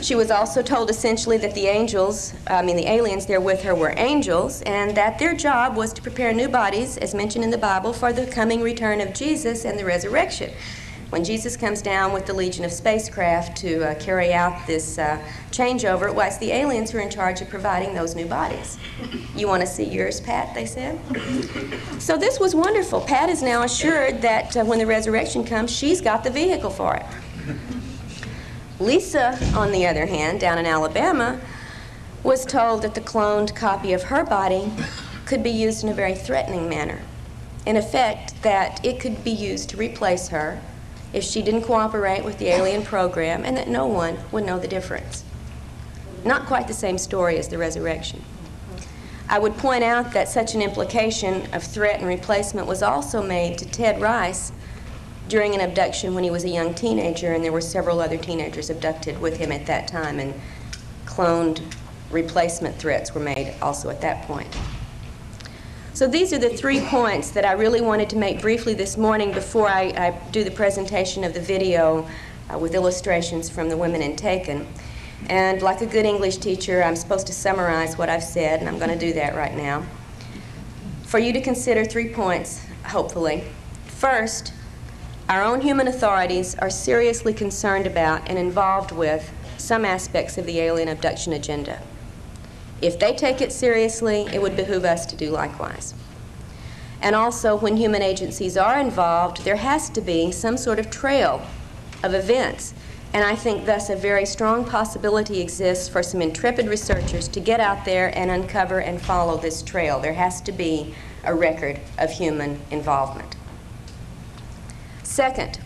She was also told essentially that the aliens there with her were angels, and that their job was to prepare new bodies, as mentioned in the Bible, for the coming return of Jesus and the resurrection. When Jesus comes down with the legion of spacecraft to carry out this changeover, it was the aliens who are in charge of providing those new bodies. You want to see yours, Pat, they said? So this was wonderful. Pat is now assured that when the resurrection comes, she's got the vehicle for it. Lisa, on the other hand, down in Alabama, was told that the cloned copy of her body could be used in a very threatening manner. In effect, that it could be used to replace her if she didn't cooperate with the alien program, and that no one would know the difference. Not quite the same story as the resurrection. I would point out that such an implication of threat and replacement was also made to Ted Rice during an abduction when he was a young teenager, and there were several other teenagers abducted with him at that time, and cloned replacement threats were made also at that point. So these are the 3 points that I really wanted to make briefly this morning before I do the presentation of the video with illustrations from the women in Taken. And like a good English teacher, I'm supposed to summarize what I've said, and I'm going to do that right now. For you to consider 3 points, hopefully. First, our own human authorities are seriously concerned about and involved with some aspects of the alien abduction agenda. If they take it seriously, it would behoove us to do likewise. And also, when human agencies are involved, there has to be some sort of trail of events. And I think thus a very strong possibility exists for some intrepid researchers to get out there and uncover and follow this trail. There has to be a record of human involvement. Second,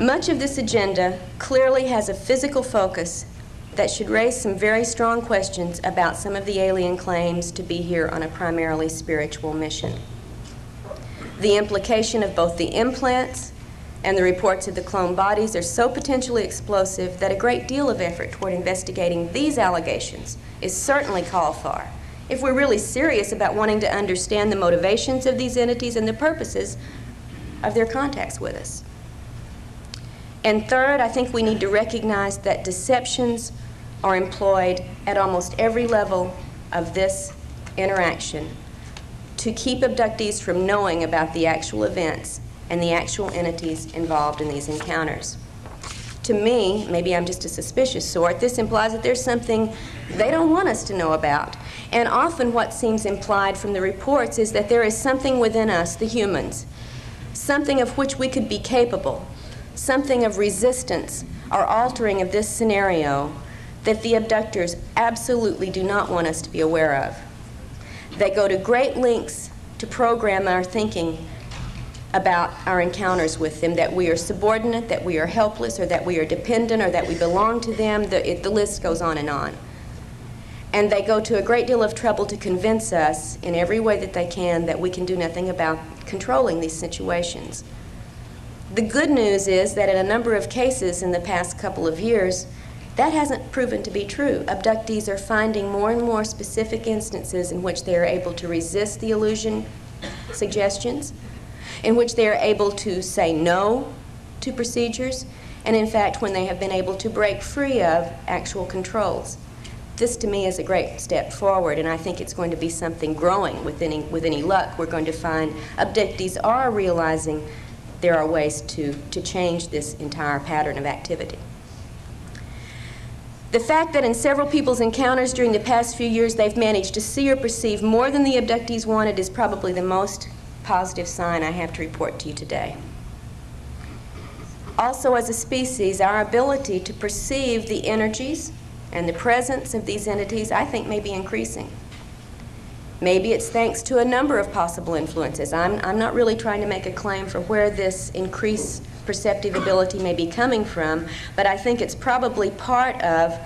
much of this agenda clearly has a physical focus that should raise some very strong questions about some of the alien claims to be here on a primarily spiritual mission. The implication of both the implants and the reports of the cloned bodies are so potentially explosive that a great deal of effort toward investigating these allegations is certainly called for if we're really serious about wanting to understand the motivations of these entities and the purposes of their contacts with us. And third, I think we need to recognize that deceptions are employed at almost every level of this interaction to keep abductees from knowing about the actual events and the actual entities involved in these encounters. To me, maybe I'm just a suspicious sort, this implies that there's something they don't want us to know about. And often what seems implied from the reports is that there is something within us, the humans, something of which we could be capable, something of resistance or altering of this scenario that the abductors absolutely do not want us to be aware of. They go to great lengths to program our thinking about our encounters with them, that we are subordinate, that we are helpless, or that we are dependent, or that we belong to them. The list goes on. And they go to a great deal of trouble to convince us in every way that they can that we can do nothing about controlling these situations. The good news is that in a number of cases in the past couple of years, that hasn't proven to be true. Abductees are finding more and more specific instances in which they are able to resist the illusion suggestions, in which they are able to say no to procedures, and in fact when they have been able to break free of actual controls. This to me is a great step forward, and I think it's going to be something growing with any luck. We're going to find abductees are realizing there are ways to change this entire pattern of activity. The fact that in several people's encounters during the past few years they've managed to see or perceive more than the abductees wanted is probably the most positive sign I have to report to you today. Also, as a species, our ability to perceive the energies and the presence of these entities, I think, may be increasing. Maybe it's thanks to a number of possible influences. I'm not really trying to make a claim for where this increased perceptive ability may be coming from, but I think it's probably part of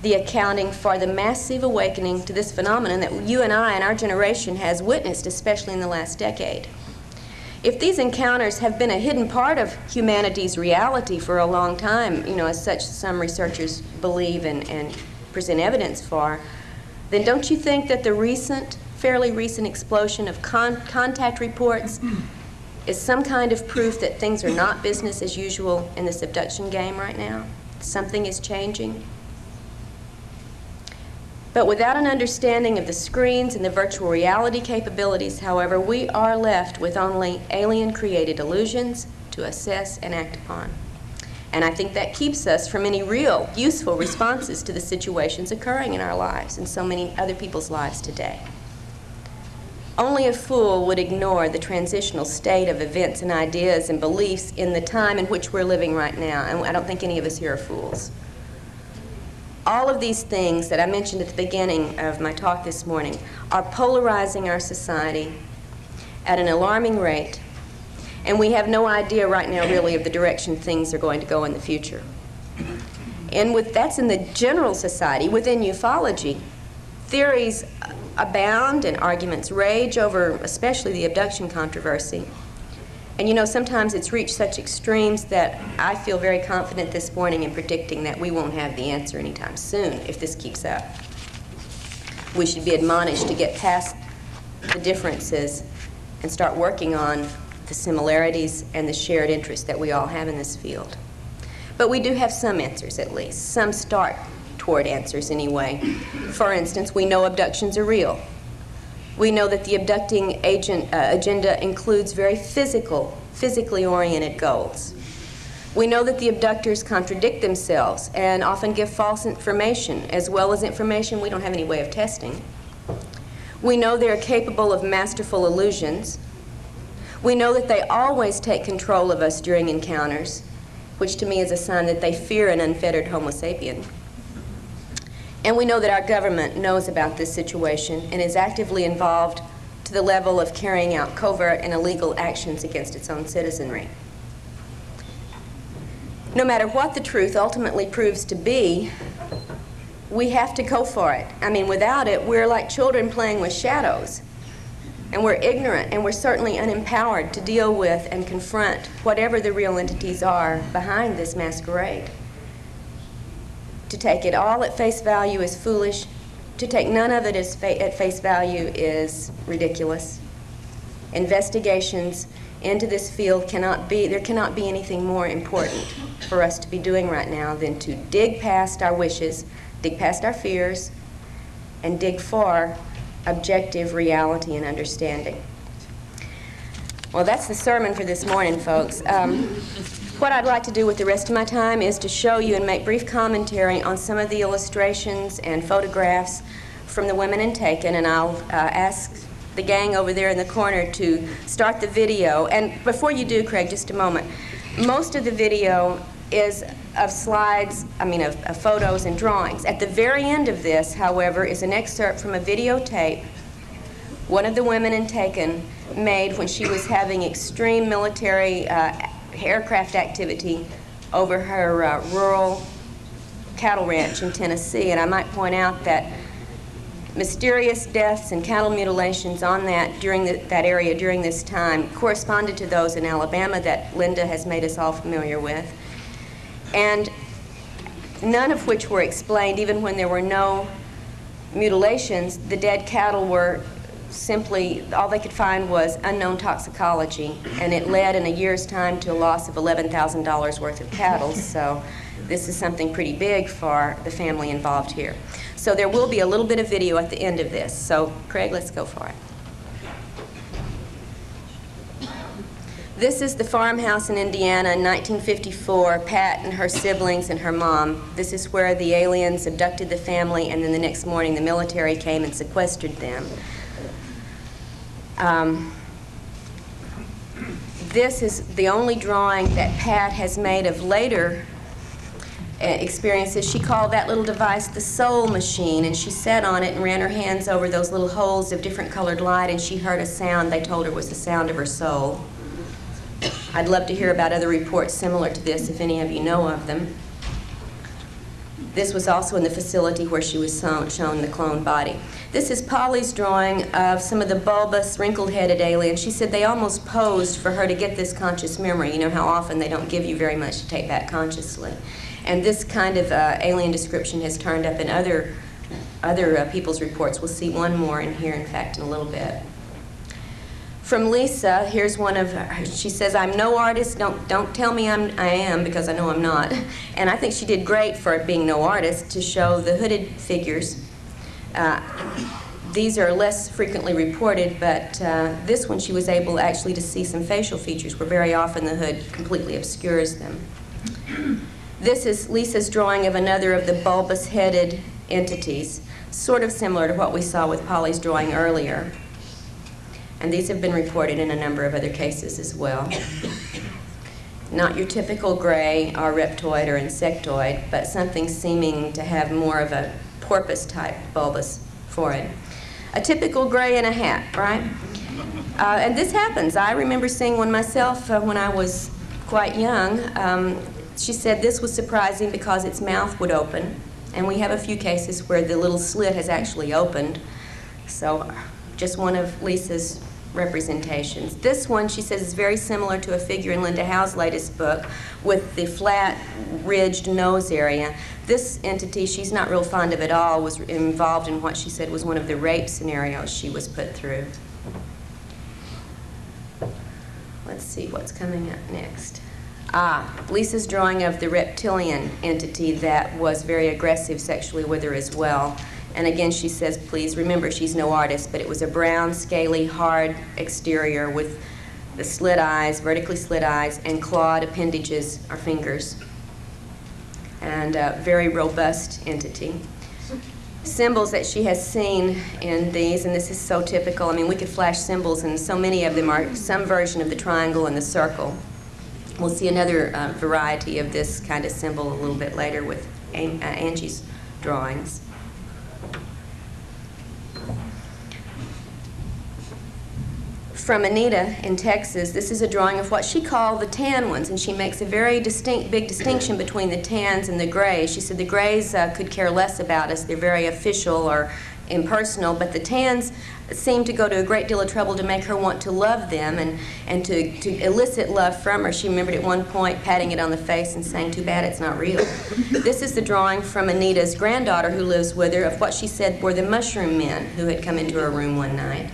the accounting for the massive awakening to this phenomenon that you and I and our generation has witnessed, especially in the last decade. If these encounters have been a hidden part of humanity's reality for a long time, you know, as such some researchers believe and present evidence for, then don't you think that the fairly recent explosion of contact reports is some kind of proof that things are not business as usual in this abduction game right now? Something is changing? But without an understanding of the screens and the virtual reality capabilities, however, we are left with only alien-created illusions to assess and act upon. And I think that keeps us from any real, useful responses to the situations occurring in our lives and so many other people's lives today. Only a fool would ignore the transitional state of events and ideas and beliefs in the time in which we're living right now, and I don't think any of us here are fools. All of these things that I mentioned at the beginning of my talk this morning are polarizing our society at an alarming rate, and we have no idea right now really of the direction things are going to go in the future. And that's in the general society. Within ufology, theories abound and arguments rage over especially the abduction controversy. And you know, sometimes it's reached such extremes that I feel very confident this morning in predicting that we won't have the answer anytime soon if this keeps up. We should be admonished to get past the differences and start working on the similarities and the shared interests that we all have in this field. But we do have some answers, at least. Some start toward answers anyway. For instance, we know abductions are real. We know that the abducting agenda includes very physically oriented goals. We know that the abductors contradict themselves and often give false information, as well as information we don't have any way of testing. We know they are capable of masterful illusions. We know that they always take control of us during encounters, which to me is a sign that they fear an unfettered Homo sapien. And we know that our government knows about this situation and is actively involved to the level of carrying out covert and illegal actions against its own citizenry. No matter what the truth ultimately proves to be, we have to go for it. I mean, without it, we're like children playing with shadows. And we're ignorant, and we're certainly unempowered to deal with and confront whatever the real entities are behind this masquerade. To take it all at face value is foolish. To take none of it at face value is ridiculous. Investigations into this field there cannot be anything more important for us to be doing right now than to dig past our wishes, dig past our fears, and dig for objective reality and understanding. Well, that's the sermon for this morning, folks. What I'd like to do with the rest of my time is to show you and make brief commentary on some of the illustrations and photographs from the women in Taken, and I'll ask the gang over there in the corner to start the video. And before you do, Craig, just a moment. Most of the video is of slides, of photos and drawings. At the very end of this, however, is an excerpt from a videotape one of the women in Taken made when she was having extreme military aircraft activity over her rural cattle ranch in Tennessee. And I might point out that mysterious deaths and cattle mutilations on that area during this time corresponded to those in Alabama that Linda has made us all familiar with, and none of which were explained. Even when there were no mutilations, the dead cattle were simply, all they could find was unknown toxicology, and it led in a year's time to a loss of $11,000 worth of cattle. So this is something pretty big for the family involved here. So there will be a little bit of video at the end of this. So Craig, let's go for it. This is the farmhouse in Indiana in 1954, Pat and her siblings and her mom. This is where the aliens abducted the family, and then the next morning the military came and sequestered them. This is the only drawing that Pat has made of later experiences. She called that little device the soul machine, and she sat on it and ran her hands over those little holes of different colored light, and she heard a sound they told her was the sound of her soul. I'd love to hear about other reports similar to this if any of you know of them. This was also in the facility where she was shown the cloned body. This is Polly's drawing of some of the bulbous, wrinkled-headed aliens. She said they almost posed for her to get this conscious memory. You know how often they don't give you very much to take back consciously. And this kind of alien description has turned up in other people's reports. We'll see one more in here, in fact, in a little bit. From Lisa, here's one of her. She says, I'm no artist. Don't tell me I am, because I know I'm not. And I think she did great for being no artist to show the hooded figures. These are less frequently reported, but this one she was able actually to see some facial features where very often the hood completely obscures them. This is Lisa's drawing of another of the bulbous-headed entities, sort of similar to what we saw with Polly's drawing earlier. And these have been reported in a number of other cases as well. Not your typical gray or reptoid or insectoid, but something seeming to have more of a porpoise-type bulbous forehead. A typical gray in a hat, right? And this happens. I remember seeing one myself when I was quite young. She said this was surprising because its mouth would open, and we have a few cases where the little slit has actually opened. So just one of Lisa's representations. This one, she says, is very similar to a figure in Linda Howe's latest book with the flat, ridged nose area. This entity, she's not real fond of at all, was involved in what she said was one of the rape scenarios she was put through. Let's see what's coming up next. Lisa's drawing of the reptilian entity that was very aggressive sexually with her as well. And again, she says, please remember, she's no artist, but it was a brown, scaly, hard exterior with the slit eyes, vertically slit eyes, and clawed appendages or fingers. And a very robust entity. Symbols that she has seen in these, and this is so typical. I mean, we could flash symbols, and so many of them are some version of the triangle and the circle. We'll see another variety of this kind of symbol a little bit later with Angie's drawings. From Anita in Texas, this is a drawing of what she called the tan ones, and she makes a very big distinction between the tans and the grays. She said the grays could care less about us. They're very official or impersonal, but the tans seemed to go to a great deal of trouble to make her want to love them and to elicit love from her. She remembered at one point patting it on the face and saying, too bad it's not real. This is the drawing from Anita's granddaughter who lives with her of what she said were the mushroom men who had come into her room one night.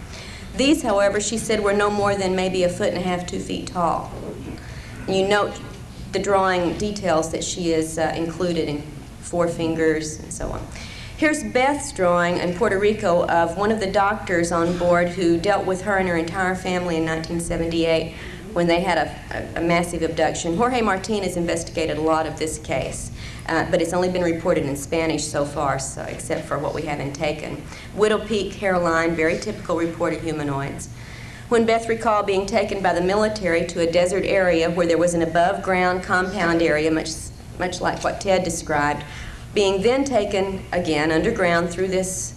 These, however, she said were no more than maybe 1.5 feet, 2 feet tall. And you note the drawing details that she is included in 4 fingers and so on. Here's Beth's drawing in Puerto Rico of one of the doctors on board who dealt with her and her entire family in 1978 when they had a massive abduction. Jorge Martinez investigated a lot of this case, but it's only been reported in Spanish so far, so, except for what we have in Taken. Widow peak hairline, very typical reported humanoids. When Beth recalled being taken by the military to a desert area where there was an above-ground compound area, much like what Ted described, being then taken again underground through this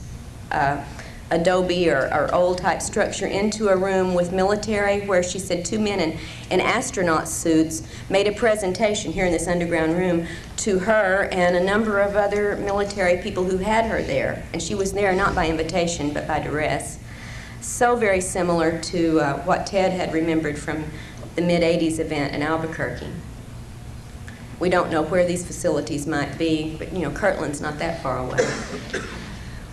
adobe or old-type structure into a room with military where she said 2 men in astronaut suits made a presentation here in this underground room to her and a number of other military people who had her there. And she was there not by invitation but by duress. So very similar to what Ted had remembered from the mid-'80s event in Albuquerque. We don't know where these facilities might be, but you know, Kirtland's not that far away.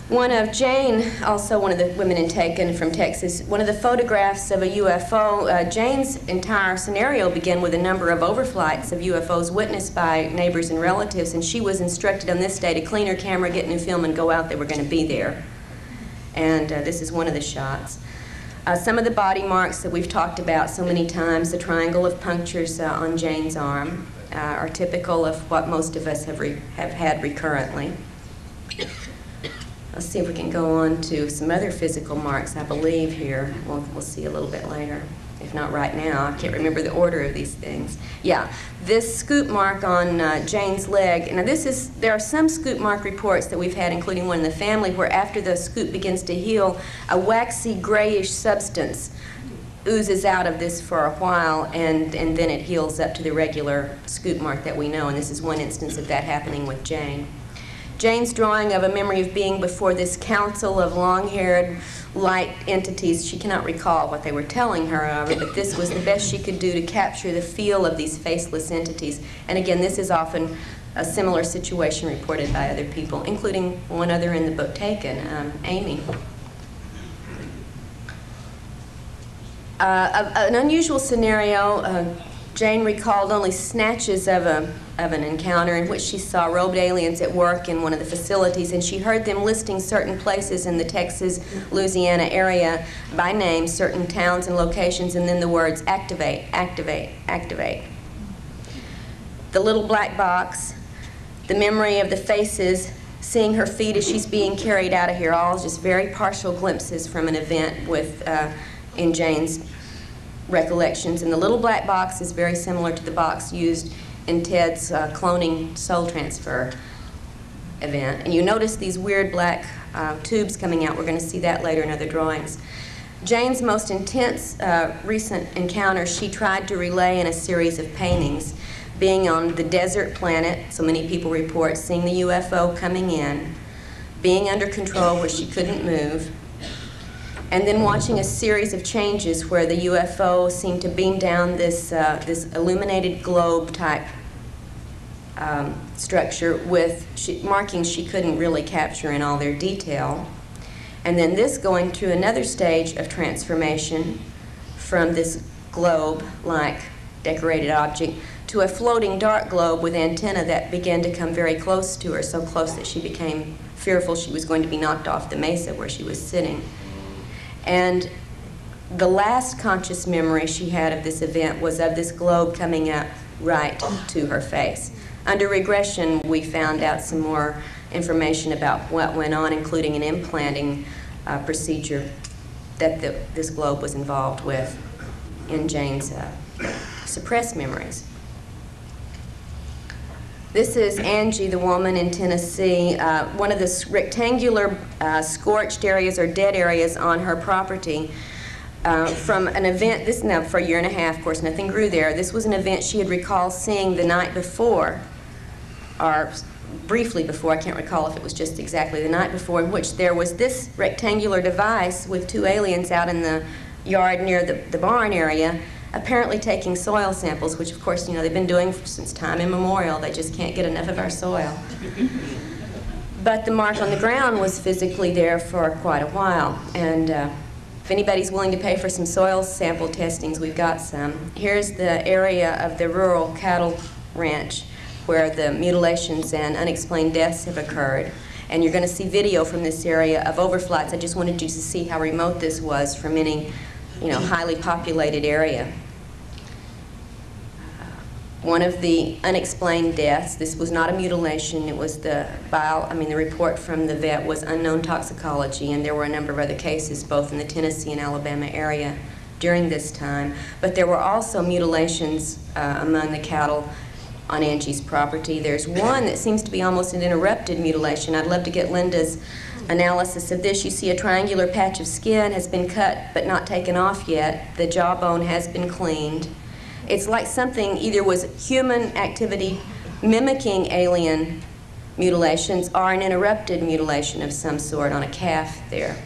One of Jane, also one of the women in Taken from Texas, one of the photographs of a UFO, Jane's entire scenario began with a number of overflights of UFOs witnessed by neighbors and relatives, and she was instructed on this day to clean her camera, get new film, and go out. They were going to be there. And this is one of the shots. Some of the body marks that we've talked about so many times, the triangle of punctures on Jane's arm, are typical of what most of us have had recurrently. Let's see if we can go on to some other physical marks, I believe, here. We'll see a little bit later, if not right now. I can't remember the order of these things. Yeah, this scoop mark on Jane's leg. Now, there are some scoop mark reports that we've had, including one in the family, where after the scoop begins to heal, a waxy grayish substance oozes out of this for a while, and then it heals up to the regular scoop mark that we know, and this is one instance of that happening with Jane. Jane's drawing of a memory of being before this council of long-haired, light entities. She cannot recall what they were telling her, however, but this was the best she could do to capture the feel of these faceless entities. And again, this is often a similar situation reported by other people, including one other in the book taken, Amy. An unusual scenario, Jane recalled only snatches of an encounter in which she saw robed aliens at work in one of the facilities, and she heard them listing certain places in the Texas, Louisiana area by name, certain towns and locations, and then the words activate, activate, activate. The little black box, the memory of the faces, seeing her feet as she's being carried out of here, all just very partial glimpses from an event with in Jane's recollections. And the little black box is very similar to the box used in Ted's cloning soul transfer event. And you notice these weird black tubes coming out. We're going to see that later in other drawings. Jane's most intense recent encounter she tried to relay in a series of paintings, being on the desert planet, so many people report, seeing the UFO coming in, being under control where she couldn't move, and then watching a series of changes where the UFO seemed to beam down this illuminated globe-type structure with markings she couldn't really capture in all their detail. And then this going through another stage of transformation from this globe-like decorated object to a floating dark globe with antenna that began to come very close to her, so close that she became fearful she was going to be knocked off the mesa where she was sitting. And the last conscious memory she had of this event was of this globe coming up right to her face. Under regression, we found out some more information about what went on, including an implanting procedure that this globe was involved with in Jane's suppressed memories. This is Angie, the woman in Tennessee, one of the rectangular scorched areas or dead areas on her property from an event, this now for a year and a half, of course, nothing grew there. This was an event she had recalled seeing the night before, or briefly before, I can't recall if it was just exactly the night before, in which there was this rectangular device with two aliens out in the yard near the barn area, apparently taking soil samples, which of course, you know, they've been doing since time immemorial. They just can't get enough of our soil. But the mark on the ground was physically there for quite a while. And if anybody's willing to pay for some soil sample testings, we've got some. Here's the area of the rural cattle ranch where the mutilations and unexplained deaths have occurred. And you're going to see video from this area of overflights. I just wanted you to see how remote this was from any, you know, highly populated area. One of the unexplained deaths, this was not a mutilation, it was the report from the vet was unknown toxicology, and there were a number of other cases both in the Tennessee and Alabama area during this time. But there were also mutilations among the cattle on Angie's property. There's one that seems to be almost an interrupted mutilation. I'd love to get Linda's analysis of this. You see a triangular patch of skin has been cut but not taken off yet. The jawbone has been cleaned. It's like something either was human activity mimicking alien mutilations or an interrupted mutilation of some sort on a calf there.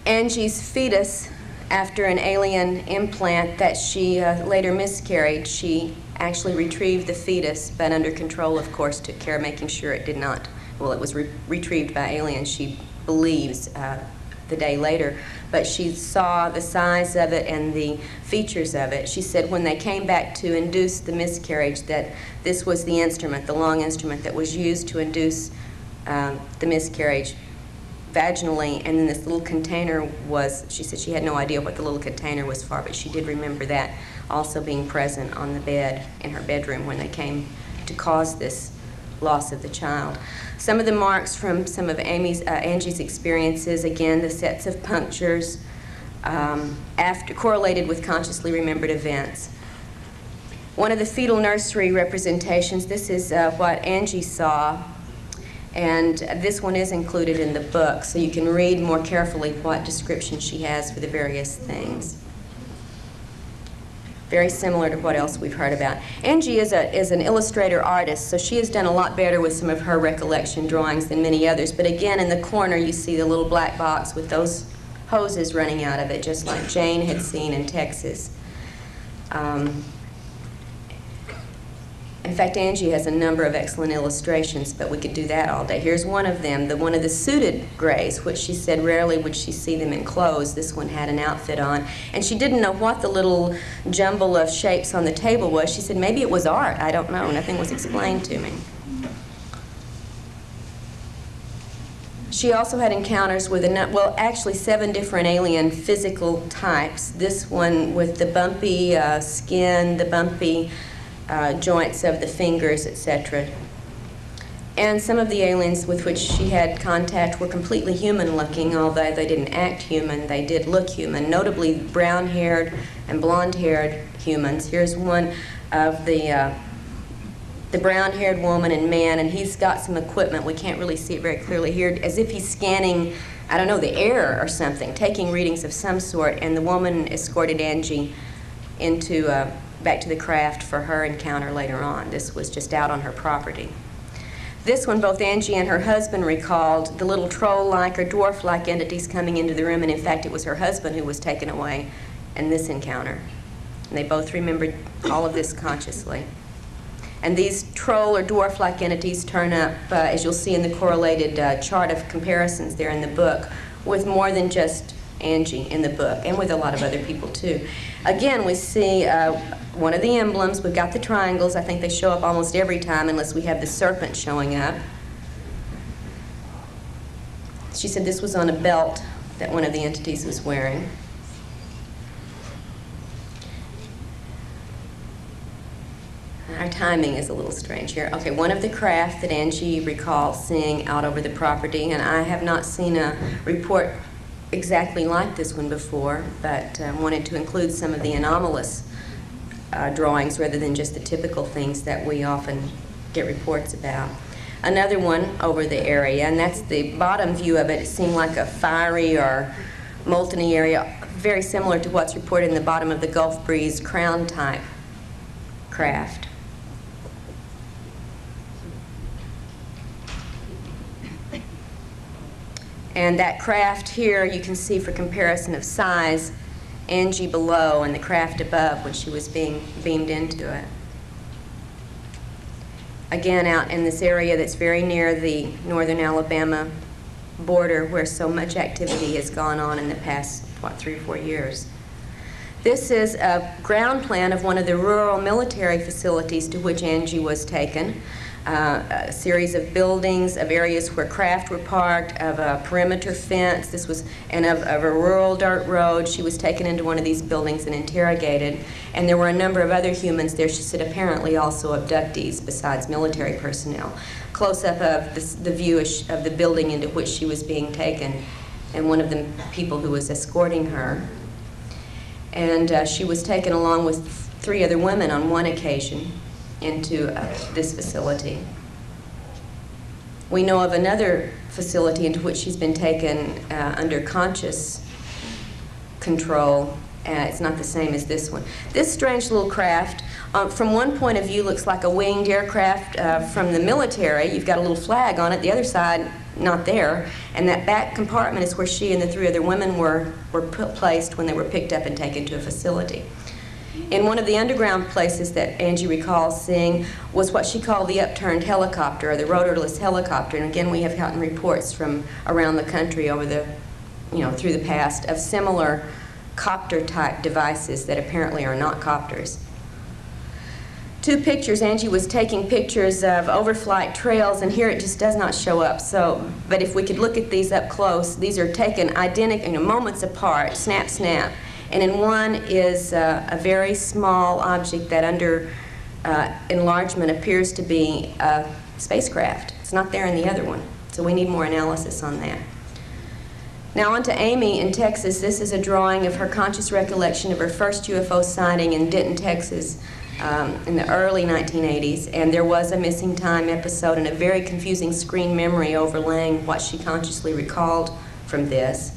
Angie's fetus, after an alien implant that she later miscarried, she actually retrieved the fetus, but under control, of course, took care of making sure it did not, well, it was retrieved by aliens, she believes, the day later. But she saw the size of it and the features of it. She said when they came back to induce the miscarriage that this was the instrument, the long instrument that was used to induce the miscarriage vaginally, and then this little container was, she said she had no idea what the little container was for, but she did remember that also being present on the bed in her bedroom when they came to cause this loss of the child. Some of the marks from some of Angie's experiences, again, the sets of punctures, correlated with consciously remembered events. One of the fetal nursery representations, this is what Angie saw, and this one is included in the book, so you can read more carefully what description she has for the various things. Very similar to what else we've heard about. Angie is an illustrator artist, so she has done a lot better with some of her recollection drawings than many others. But again, in the corner you see the little black box with those hoses running out of it, just like Jane had seen in Texas. In fact, Angie has a number of excellent illustrations, but we could do that all day. Here's one of them, one of the suited grays, which she said rarely would she see them in clothes. This one had an outfit on. And she didn't know what the little jumble of shapes on the table was. She said, maybe it was art. I don't know. Nothing was explained to me. She also had encounters with, actually 7 different alien physical types. This one with the bumpy skin, the bumpy joints of the fingers, etc. And some of the aliens with which she had contact were completely human-looking, although they didn't act human, they did look human, notably brown-haired and blonde-haired humans. Here's one of the brown-haired woman and man, and he's got some equipment. We can't really see it very clearly here, as if he's scanning, I don't know, the air or something, taking readings of some sort, and the woman escorted Angie into back to the craft for her encounter later on. This was just out on her property. This one, both Angie and her husband recalled the little troll-like or dwarf-like entities coming into the room, and in fact it was her husband who was taken away in this encounter. And they both remembered all of this consciously. And these troll or dwarf-like entities turn up, as you'll see in the correlated chart of comparisons there in the book, with more than just Angie in the book, and with a lot of other people too. Again, we see one of the emblems. We've got the triangles. I think they show up almost every time unless we have the serpent showing up. She said this was on a belt that one of the entities was wearing. Our timing is a little strange here. Okay, one of the craft that Angie recalls seeing out over the property, and I have not seen a report exactly like this one before, but wanted to include some of the anomalous drawings rather than just the typical things that we often get reports about. Another one over the area, and that's the bottom view of it. It seemed like a fiery or molten area, very similar to what's reported in the bottom of the Gulf Breeze crown-type craft. And that craft here, you can see for comparison of size, Angie below and the craft above when she was being beamed into it. Again, out in this area that's very near the northern Alabama border where so much activity has gone on in the past, 3 or 4 years. This is a ground plan of one of the rural military facilities to which Angie was taken. A series of buildings, of areas where craft were parked, of a perimeter fence. This was, and of a rural dirt road. She was taken into one of these buildings and interrogated. And there were a number of other humans there, she said, apparently also abductees besides military personnel. Close-up of the view of the building into which she was being taken, and one of the people who was escorting her. And she was taken along with 3 other women on one occasion into this facility. We know of another facility into which she's been taken under conscious control. It's not the same as this one. This strange little craft, from one point of view, looks like a winged aircraft from the military. You've got a little flag on it. The other side, not there. And that back compartment is where she and the 3 other women were placed when they were picked up and taken to a facility. In one of the underground places that Angie recalls seeing was what she called the upturned helicopter, or the rotorless helicopter. And again, we have gotten reports from around the country over the, through the past of similar copter-type devices that apparently are not copters. 2 pictures. Angie was taking pictures of overflight trails, and here it just does not show up. So, but if we could look at these up close, these are taken identical, moments apart, snap, snap. And in one is a very small object that under enlargement appears to be spacecraft. It's not there in the other one. So we need more analysis on that. Now on to Amy in Texas. This is a drawing of her conscious recollection of her first UFO sighting in Denton, Texas in the early 1980s. And there was a missing time episode and a very confusing screen memory overlaying what she consciously recalled from this.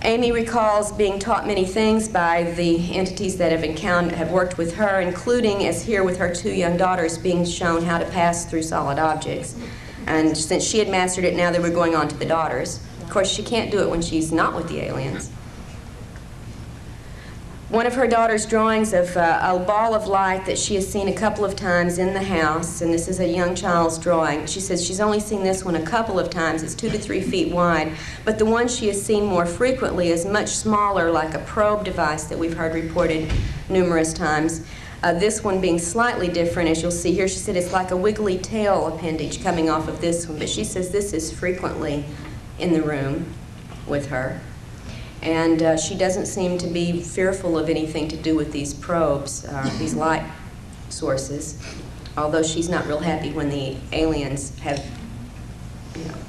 Amy recalls being taught many things by the entities that have worked with her, including, as here with her 2 young daughters, being shown how to pass through solid objects. And since she had mastered it, now they were going on to the daughters. Of course, she can't do it when she's not with the aliens. One of her daughter's drawings of a ball of light that she has seen a couple of times in the house, and this is a young child's drawing. She says she's only seen this one a couple of times. It's 2 to 3 feet wide, but the one she has seen more frequently is much smaller, like a probe device that we've heard reported numerous times. This one being slightly different, as you'll see here. She said it's like a wiggly tail appendage coming off of this one, but she says this is frequently in the room with her. And she doesn't seem to be fearful of anything to do with these probes, these light sources, although she's not real happy when the aliens have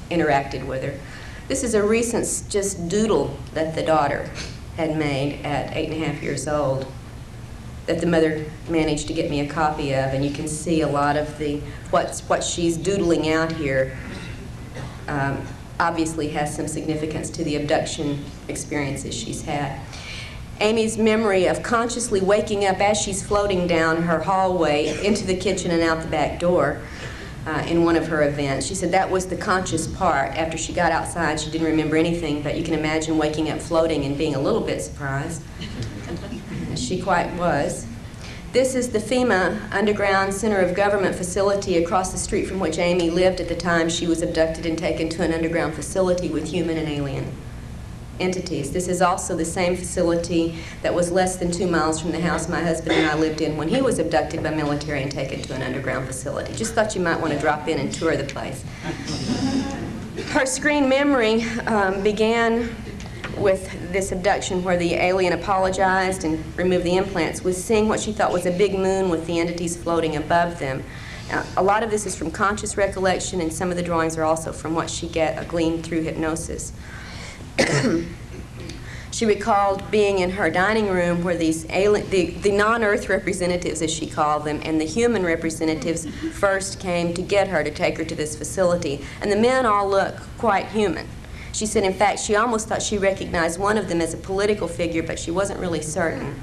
interacted with her. This is a recent just doodle that the daughter had made at 8.5 years old that the mother managed to get me a copy of, and you can see a lot of the what she's doodling out here obviously has some significance to the abduction experiences she's had. Amy's memory of consciously waking up as she's floating down her hallway into the kitchen and out the back door in one of her events. She said that was the conscious part. After she got outside, she didn't remember anything, but you can imagine waking up floating and being a little bit surprised. She quite was. This is the FEMA Underground Center of Government facility across the street from which Amy lived at the time she was abducted and taken to an underground facility with human and alien entities. This is also the same facility that was less than 2 miles from the house my husband and I lived in when he was abducted by military and taken to an underground facility. Just thought you might want to drop in and tour the place. Her screen memory began with this abduction where the alien apologized and removed the implants, with seeing what she thought was a big moon with the entities floating above them. A lot of this is from conscious recollection, and some of the drawings are also from what she gleaned through hypnosis. She recalled being in her dining room where these the non-Earth representatives, as she called them, and the human representatives first came to get her to take her to this facility. And the men all look quite human. She said, in fact, she almost thought she recognized one of them as a political figure, but she wasn't really certain.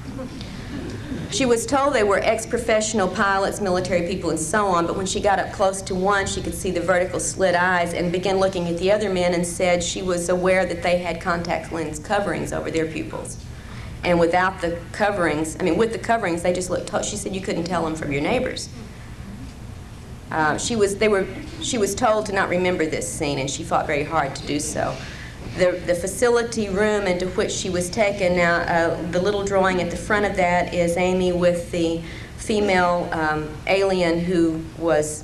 She was told they were ex-professional pilots, military people, and so on, but when she got up close to one, she could see the vertical slit eyes and began looking at the other men and said she was aware that they had contact lens coverings over their pupils. And without the coverings, with the coverings, they just looked, she said you couldn't tell them from your neighbors. She was told to not remember this scene, and she fought very hard to do so. The facility room into which she was taken, now the little drawing at the front of that is Amy with the female alien who was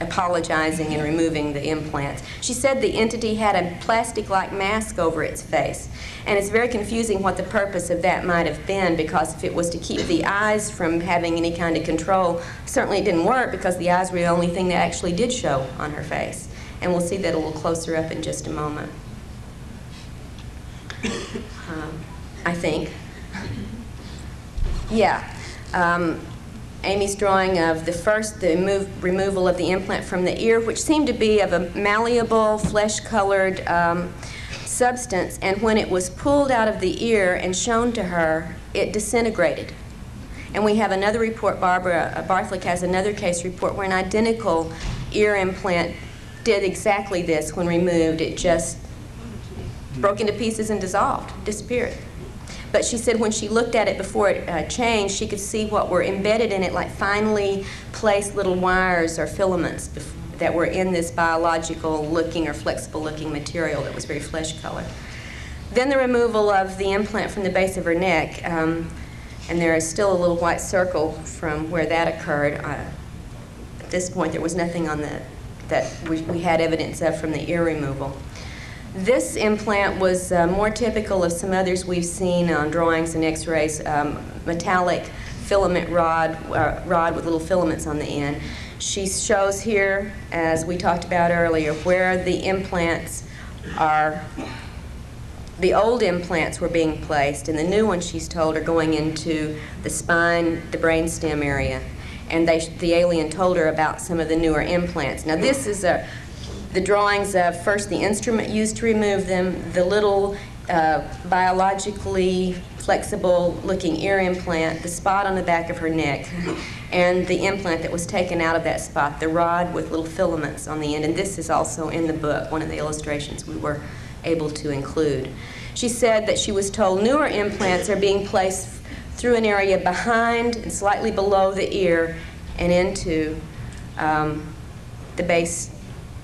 apologizing and removing the implants. She said the entity had a plastic-like mask over its face, and it's very confusing what the purpose of that might have been, because if it was to keep the eyes from having any kind of control, certainly it didn't work, because the eyes were the only thing that actually did show on her face. And we'll see that a little closer up in just a moment. I think. Yeah. Amy's drawing of the removal of the implant from the ear, which seemed to be of a malleable, flesh-colored substance, and when it was pulled out of the ear and shown to her, it disintegrated. And we have another report, Barbara Barthlick has another case report where an identical ear implant did exactly this when removed. It just broke into pieces and dissolved, disappeared. But she said when she looked at it before it changed, she could see what were embedded in it, like finely placed little wires or filaments that were in this biological-looking or flexible-looking material that was very flesh-colored. Then the removal of the implant from the base of her neck, and there is still a little white circle from where that occurred. At this point, there was nothing on that we had evidence of from the ear removal. This implant was more typical of some others we've seen on drawings and x-rays, metallic filament rod with little filaments on the end. She shows here, as we talked about earlier, where the implants are, the old implants were being placed, and the new ones, she's told, are going into the spine, the brainstem area. And the alien told her about some of the newer implants. Now this is the drawings of first the instrument used to remove them, the little biologically flexible looking ear implant, the spot on the back of her neck, and the implant that was taken out of that spot, the rod with little filaments on the end. And this is also in the book, one of the illustrations we were able to include. She said that she was told newer implants are being placed through an area behind and slightly below the ear and into the base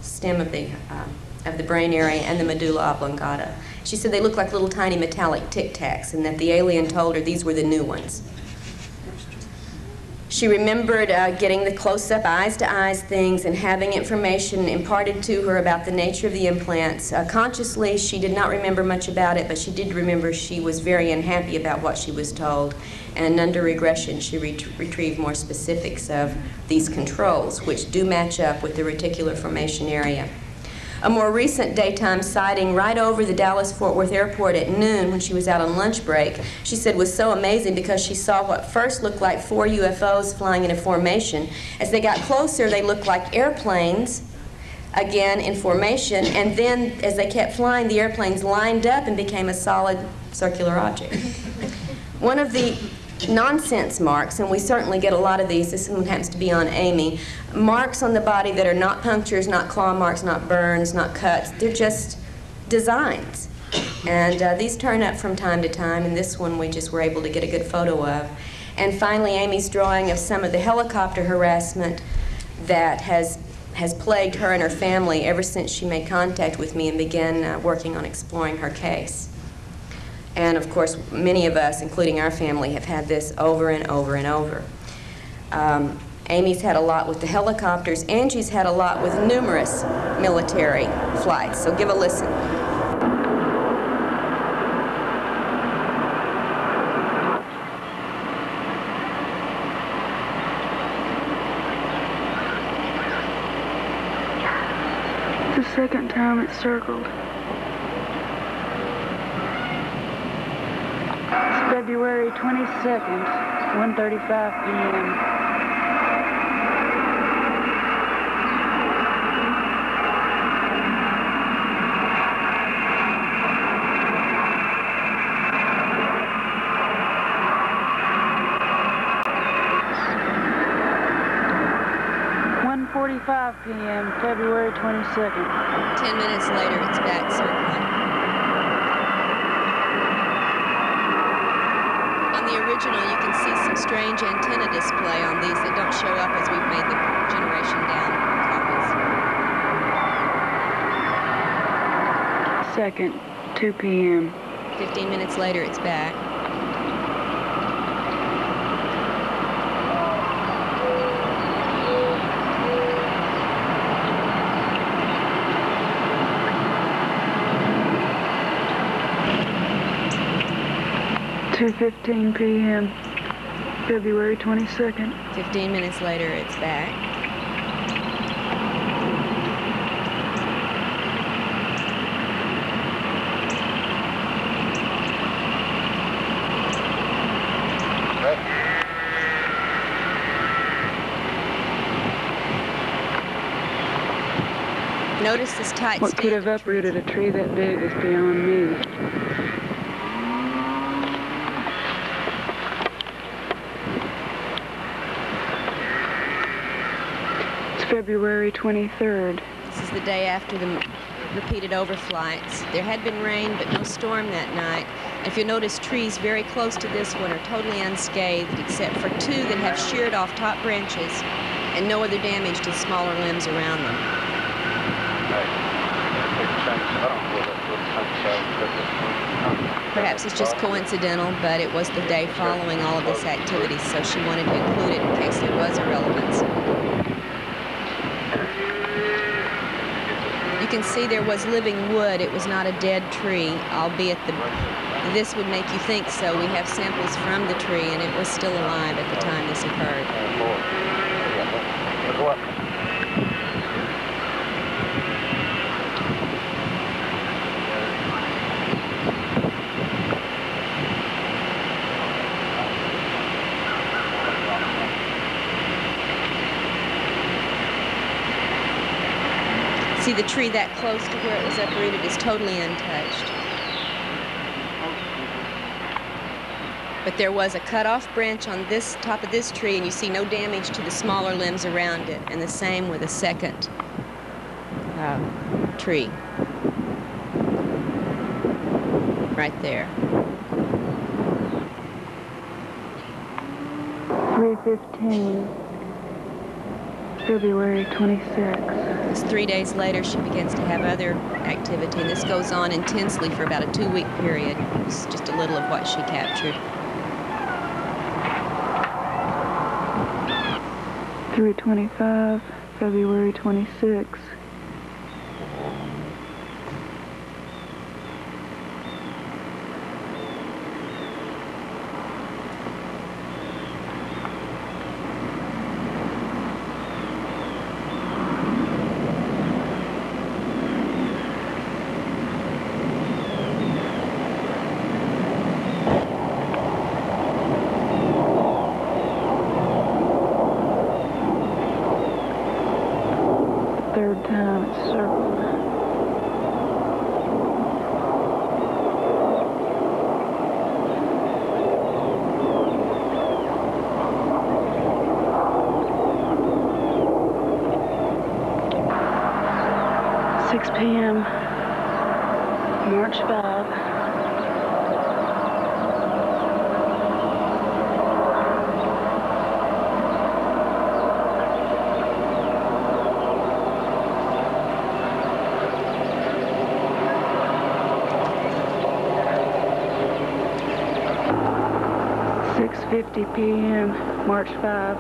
stem of the brain area and the medulla oblongata. She said they look like little tiny metallic Tic Tacs, and that the alien told her these were the new ones. She remembered getting the close-up, eyes-to-eyes things and having information imparted to her about the nature of the implants. Consciously, she did not remember much about it, but she did remember she was very unhappy about what she was told. And under regression, she retrieved more specifics of these controls, which do match up with the reticular formation area. A more recent daytime sighting right over the Dallas-Fort Worth airport at noon when she was out on lunch break, she said was so amazing because she saw what first looked like 4 UFOs flying in a formation. As they got closer, they looked like airplanes, again in formation, and then as they kept flying, the airplanes lined up and became a solid circular object. One of the nonsense marks, and we certainly get a lot of these, this one happens to be on Amy, marks on the body that are not punctures, not claw marks, not burns, not cuts, they're just designs. And these turn up from time to time, and this one we just were able to get a good photo of. And finally, Amy's drawing of some of the helicopter harassment that has plagued her and her family ever since she made contact with me and began working on exploring her case. And of course, many of us, including our family, have had this over and over and over. Amy's had a lot with the helicopters. Angie's had a lot with numerous military flights. So give a listen. The second time it circled. February 22nd, 1:35 p.m. p.m., February 22nd. 10 minutes later, it's back circling. On the original, you can see some strange antenna display on these that don't show up as we've made the generation down copies. Second, 2 p.m. 15 minutes later, it's back. (2:15 p.m., February 22nd. 15 minutes later, it's back. Notice this tight What could have uprooted a tree that big is beyond me. February 23rd. This is the day after the repeated overflights. There had been rain, but no storm that night. And if you notice, trees very close to this one are totally unscathed, except for two that have sheared off top branches and no other damage to smaller limbs around them. Perhaps it's just coincidental, but it was the day following all of this activity, so she wanted to include it in case there was a relevance. You can see there was living wood. It was not a dead tree, albeit this would make you think so. We have samples from the tree, and it was still alive at the time this occurred. Go up. See, the tree that close to where it was uprooted is totally untouched. But there was a cut-off branch on this top of this tree, and you see no damage to the smaller limbs around it, and the same with a second tree. Right there. 3:15, February 26th. It's 3 days later, she begins to have other activity, and this goes on intensely for about a 2-week period. It's just a little of what she captured. 3:25, February 26th. Third time it's circled. Six p.m. March 5. 6:50 p.m. March 5.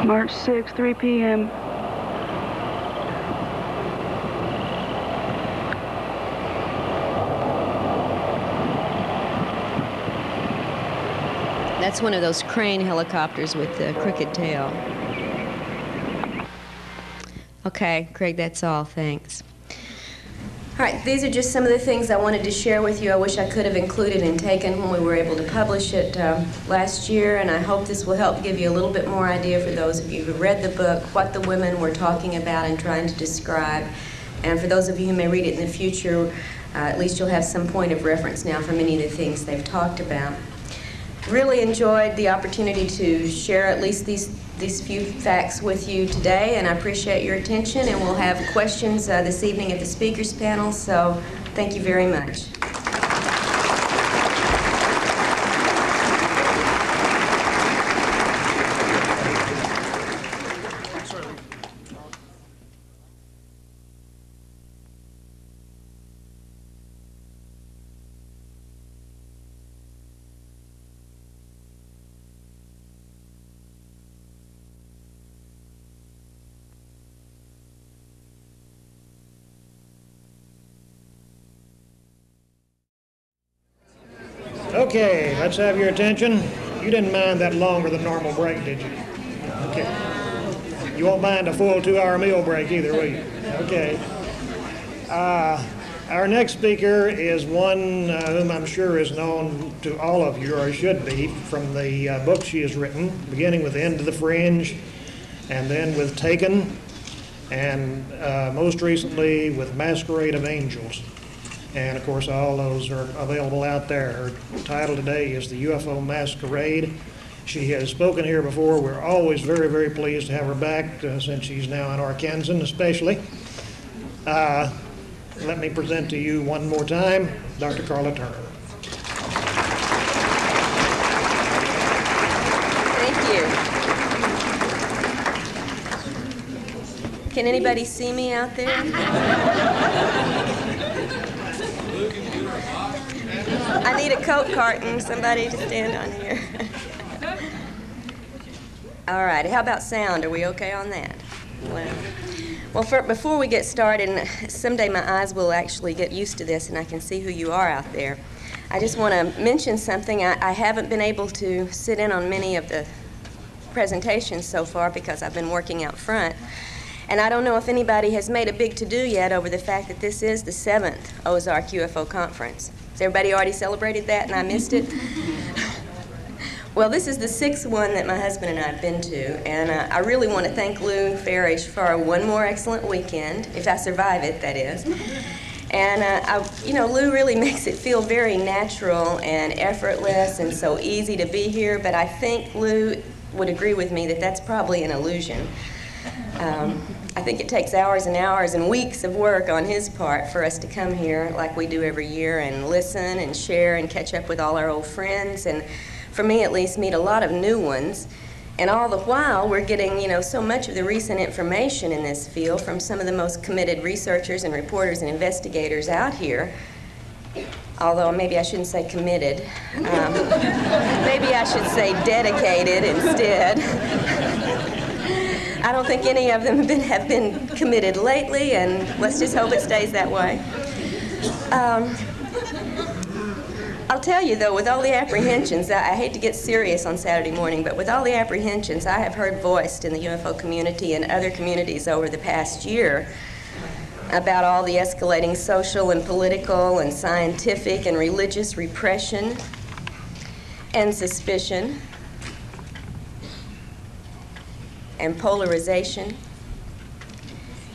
March 6, 3 p.m. That's one of those crane helicopters with the crooked tail. Okay, Craig, that's all. Thanks. All right, these are just some of the things I wanted to share with you. I wish I could have included and taken when we were able to publish it last year, and I hope this will help give you a little bit more idea for those of you who read the book, what the women were talking about and trying to describe. And for those of you who may read it in the future, at least you'll have some point of reference now for many of the things they've talked about. Really enjoyed the opportunity to share at least these few facts with you today, and I appreciate your attention, and we'll have questions this evening at the speakers panel, so thank you very much. Okay, let's have your attention. You didn't mind that longer than normal break, did you? Okay. You won't mind a full 2-hour meal break either, will you? Okay. Our next speaker is one whom I'm sure is known to all of you, or should be, from the book she has written, beginning with End of the Fringe, and then with Taken, and most recently with Masquerade of Angels. And of course, all those are available out there. Her title today is the UFO Masquerade. She has spoken here before. We're always very, very pleased to have her back since she's now in Arkansas, especially. Let me present to you one more time, Dr. Karla Turner. Thank you. Can anybody see me out there? I need a Coke carton, somebody to stand on here. All right, how about sound? Are we okay on that? Well, before we get started, and someday my eyes will actually get used to this and I can see who you are out there, I just want to mention something. I haven't been able to sit in on many of the presentations so far because I've been working out front. And I don't know if anybody has made a big to-do yet over the fact that this is the 7th Ozark UFO Conference. Has everybody already celebrated that and I missed it? Well, this is the 6th one that my husband and I have been to, and I really want to thank Lou Farish for one more excellent weekend, if I survive it, that is. And, Lou really makes it feel very natural and effortless and so easy to be here, but I think Lou would agree with me that that's probably an illusion. I think it takes hours and hours and weeks of work on his part for us to come here like we do every year and listen and share and catch up with all our old friends, and for me at least meet a lot of new ones. And all the while we're getting, so much of the recent information in this field from some of the most committed researchers and reporters and investigators out here. Although maybe I shouldn't say committed. Maybe I should say dedicated instead. I don't think any of them have been committed lately, and let's just hope it stays that way. I'll tell you, though, with all the apprehensions, I hate to get serious on Saturday morning, but with all the apprehensions I have heard voiced in the UFO community and other communities over the past year about all the escalating social and political and scientific and religious repression and suspicion and polarization,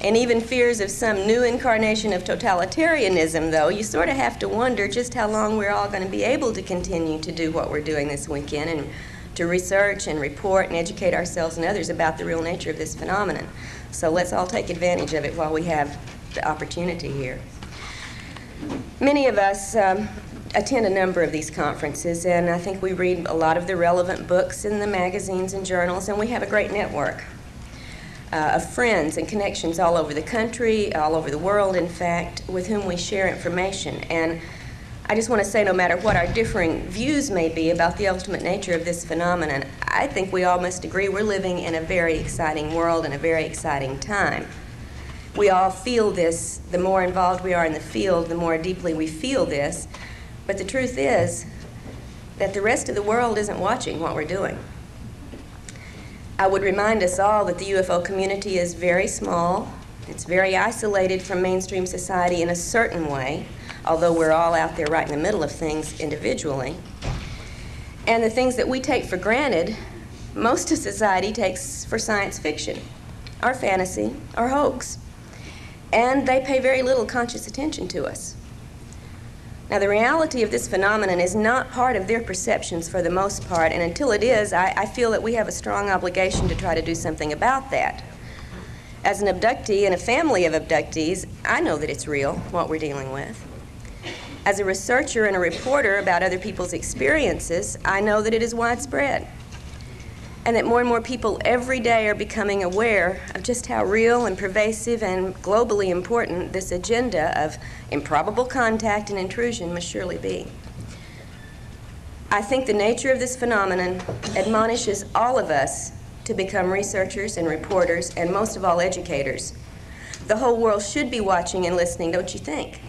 and even fears of some new incarnation of totalitarianism, though, you sort of have to wonder just how long we're all going to be able to continue to do what we're doing this weekend and to research and report and educate ourselves and others about the real nature of this phenomenon. So let's all take advantage of it while we have the opportunity here. Many of us attend a number of these conferences, and I think we read a lot of the relevant books in the magazines and journals, and we have a great network of friends and connections all over the country, all over the world, in fact, with whom we share information. And I just want to say, no matter what our differing views may be about the ultimate nature of this phenomenon, I think we all must agree we're living in a very exciting world and a very exciting time. We all feel this. The more involved we are in the field, the more deeply we feel this. But the truth is that the rest of the world isn't watching what we're doing. I would remind us all that the UFO community is very small. It's very isolated from mainstream society in a certain way, although we're all out there right in the middle of things individually. And the things that we take for granted, most of society takes for science fiction, or fantasy, or hoax. And they pay very little conscious attention to us. Now, the reality of this phenomenon is not part of their perceptions for the most part, and until it is, I feel that we have a strong obligation to try to do something about that. As an abductee in a family of abductees, I know that it's real, what we're dealing with. As a researcher and a reporter about other people's experiences, I know that it is widespread, and that more and more people every day are becoming aware of just how real and pervasive and globally important this agenda of improbable contact and intrusion must surely be. I think the nature of this phenomenon admonishes all of us to become researchers and reporters, and most of all, educators. The whole world should be watching and listening, don't you think?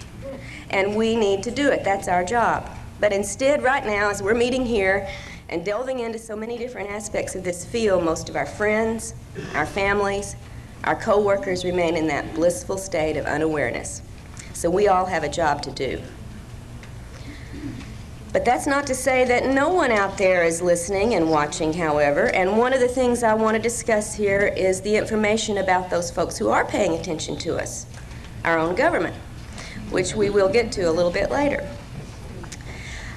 And we need to do it. That's our job. But instead, right now, as we're meeting here and delving into so many different aspects of this field, most of our friends, our families, our co-workers remain in that blissful state of unawareness. So we all have a job to do. But that's not to say that no one out there is listening and watching, however, and one of the things I want to discuss here is the information about those folks who are paying attention to us, our own government, which we will get to a little bit later.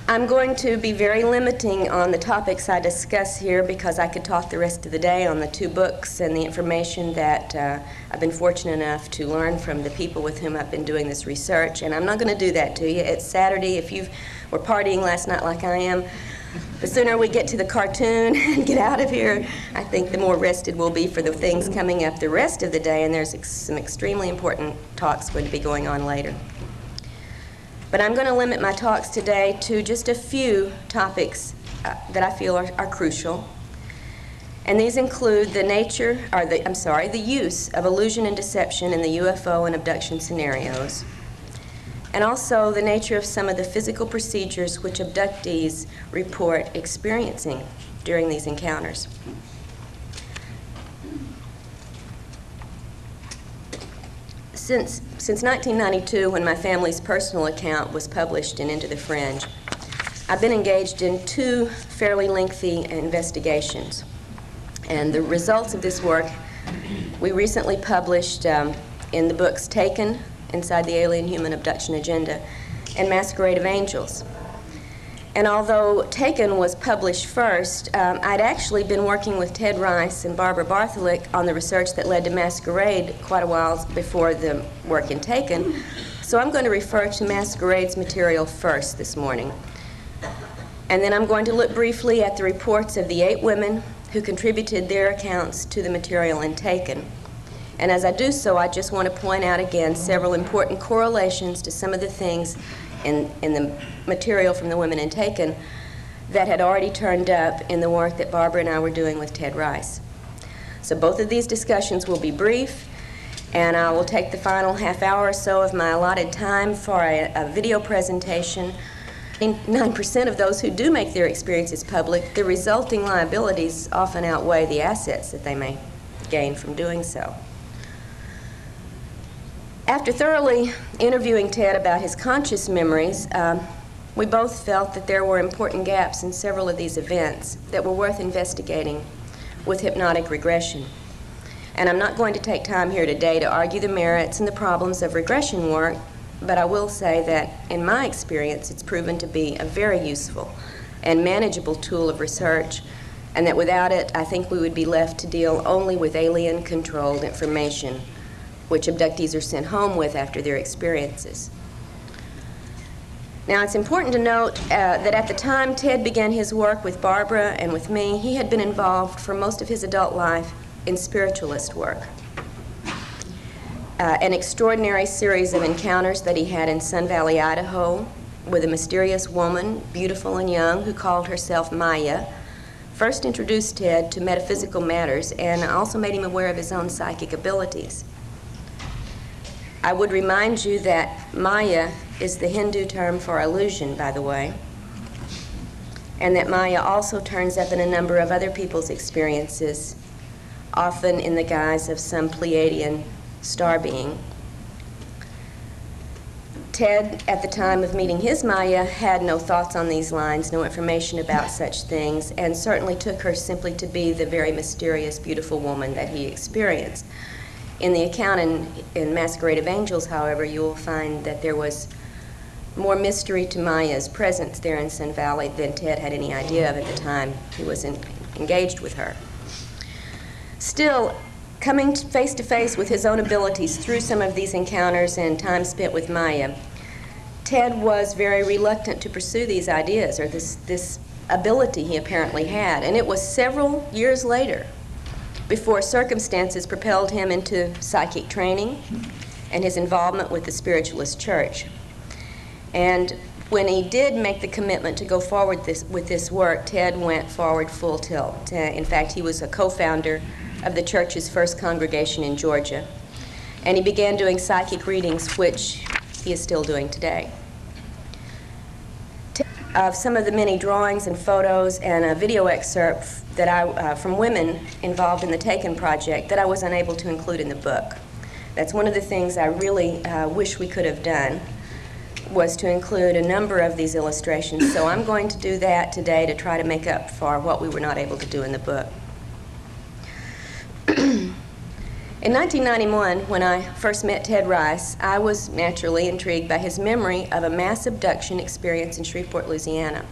I'm going to be very limiting on the topics I discuss here because I could talk the rest of the day on the 2 books and the information that I've been fortunate enough to learn from the people with whom I've been doing this research, and I'm not going to do that to you. It's Saturday. If you were partying last night like I am, The sooner we get to the cartoon and get out of here, I think the more rested we'll be for the things coming up the rest of the day, and there's some extremely important talks going to be going on later. But I'm going to limit my talks today to just a few topics that I feel are crucial. And these include the use of illusion and deception in the UFO and abduction scenarios, and also the nature of some of the physical procedures which abductees report experiencing during these encounters. Since 1992, when my family's personal account was published in Into the Fringe, I've been engaged in 2 fairly lengthy investigations. And the results of this work we recently published in the books Taken, Inside the Alien Human Abduction Agenda, and Masquerade of Angels. And although Taken was published first, I'd actually been working with Ted Rice and Barbara Bartholick on the research that led to Masquerade quite a while before the work in Taken. So I'm going to refer to Masquerade's material first this morning. And then I'm going to look briefly at the reports of the 8 women who contributed their accounts to the material in Taken. And as I do so, I just want to point out again several important correlations to some of the things in the material from the women in Taken that had already turned up in the work that Barbara and I were doing with Ted Rice. So both of these discussions will be brief, and I will take the final half hour or so of my allotted time for a video presentation. 9% of those who do make their experiences public, the resulting liabilities often outweigh the assets that they may gain from doing so. After thoroughly interviewing Ted about his conscious memories, we both felt that there were important gaps in several of these events that were worth investigating with hypnotic regression. And I'm not going to take time here today to argue the merits and the problems of regression work, but I will say that, in my experience, it's proven to be a very useful and manageable tool of research, and that without it, I think we would be left to deal only with alien-controlled information, which abductees are sent home with after their experiences. Now, it's important to note that at the time Ted began his work with Barbara and with me, he had been involved for most of his adult life in spiritualist work. An extraordinary series of encounters that he had in Sun Valley, Idaho, with a mysterious woman, beautiful and young, who called herself Maya, first introduced Ted to metaphysical matters and also made him aware of his own psychic abilities. I would remind you that Maya is the Hindu term for illusion, by the way, and that Maya also turns up in a number of other people's experiences, often in the guise of some Pleiadian star being. Ted, at the time of meeting his Maya, had no thoughts on these lines, no information about such things, and certainly took her simply to be the very mysterious, beautiful woman that he experienced. In the account in Masquerade of Angels, however, you will find that there was more mystery to Maya's presence there in Sun Valley than Ted had any idea of at the time he was engaged with her. Still, coming face to face with his own abilities through some of these encounters and time spent with Maya, Ted was very reluctant to pursue these ideas, or this ability he apparently had. And it was several years later before circumstances propelled him into psychic training and his involvement with the spiritualist church. And when he did make the commitment to go forward with this work, Ted went forward full tilt. In fact, he was a co-founder of the church's first congregation in Georgia. And he began doing psychic readings, which he is still doing today. Of some of the many drawings and photos and a video excerpt that from women involved in the Taken project that I was unable to include in the book. That's one of the things I really wish we could have done, was to include a number of these illustrations. So I'm going to do that today to try to make up for what we were not able to do in the book. In 1991, when I first met Ted Rice, I was naturally intrigued by his memory of a mass abduction experience in Shreveport, Louisiana.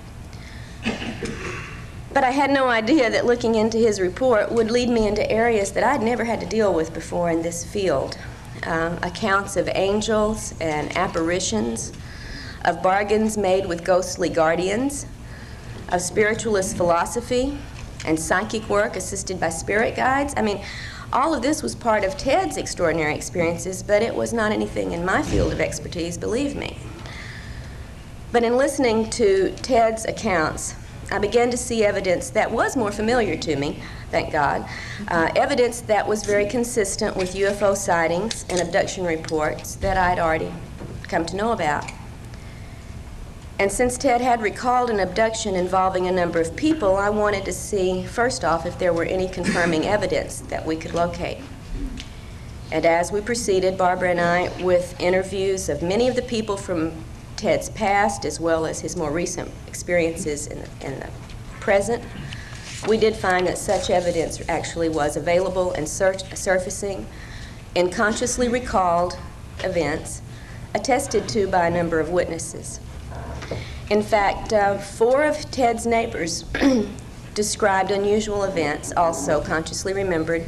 But I had no idea that looking into his report would lead me into areas that I'd never had to deal with before in this field. Accounts of angels and apparitions, of bargains made with ghostly guardians, of spiritualist philosophy and psychic work assisted by spirit guides. I mean, all of this was part of Ted's extraordinary experiences, but it was not anything in my field of expertise, believe me. But in listening to Ted's accounts, I began to see evidence that was more familiar to me, thank God, evidence that was very consistent with UFO sightings and abduction reports that I'd already come to know about. And since Ted had recalled an abduction involving a number of people, I wanted to see, first off, if there were any confirming evidence that we could locate. And as we proceeded, Barbara and I, with interviews of many of the people from Ted's past, as well as his more recent experiences in the present, we did find that such evidence actually was available and surfacing in consciously recalled events attested to by a number of witnesses. In fact, 4 of Ted's neighbors described unusual events, also consciously remembered,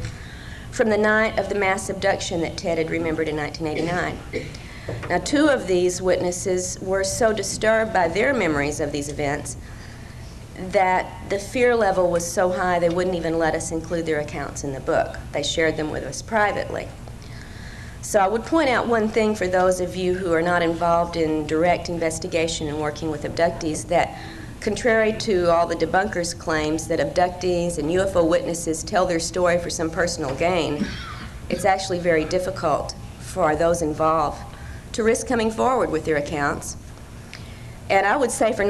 from the night of the mass abduction that Ted had remembered in 1989. Now, 2 of these witnesses were so disturbed by their memories of these events that the fear level was so high they wouldn't even let us include their accounts in the book. They shared them with us privately. So I would point out one thing for those of you who are not involved in direct investigation and working with abductees, that contrary to all the debunkers' claims that abductees and UFO witnesses tell their story for some personal gain, it's actually very difficult for those involved to risk coming forward with their accounts. And I would say for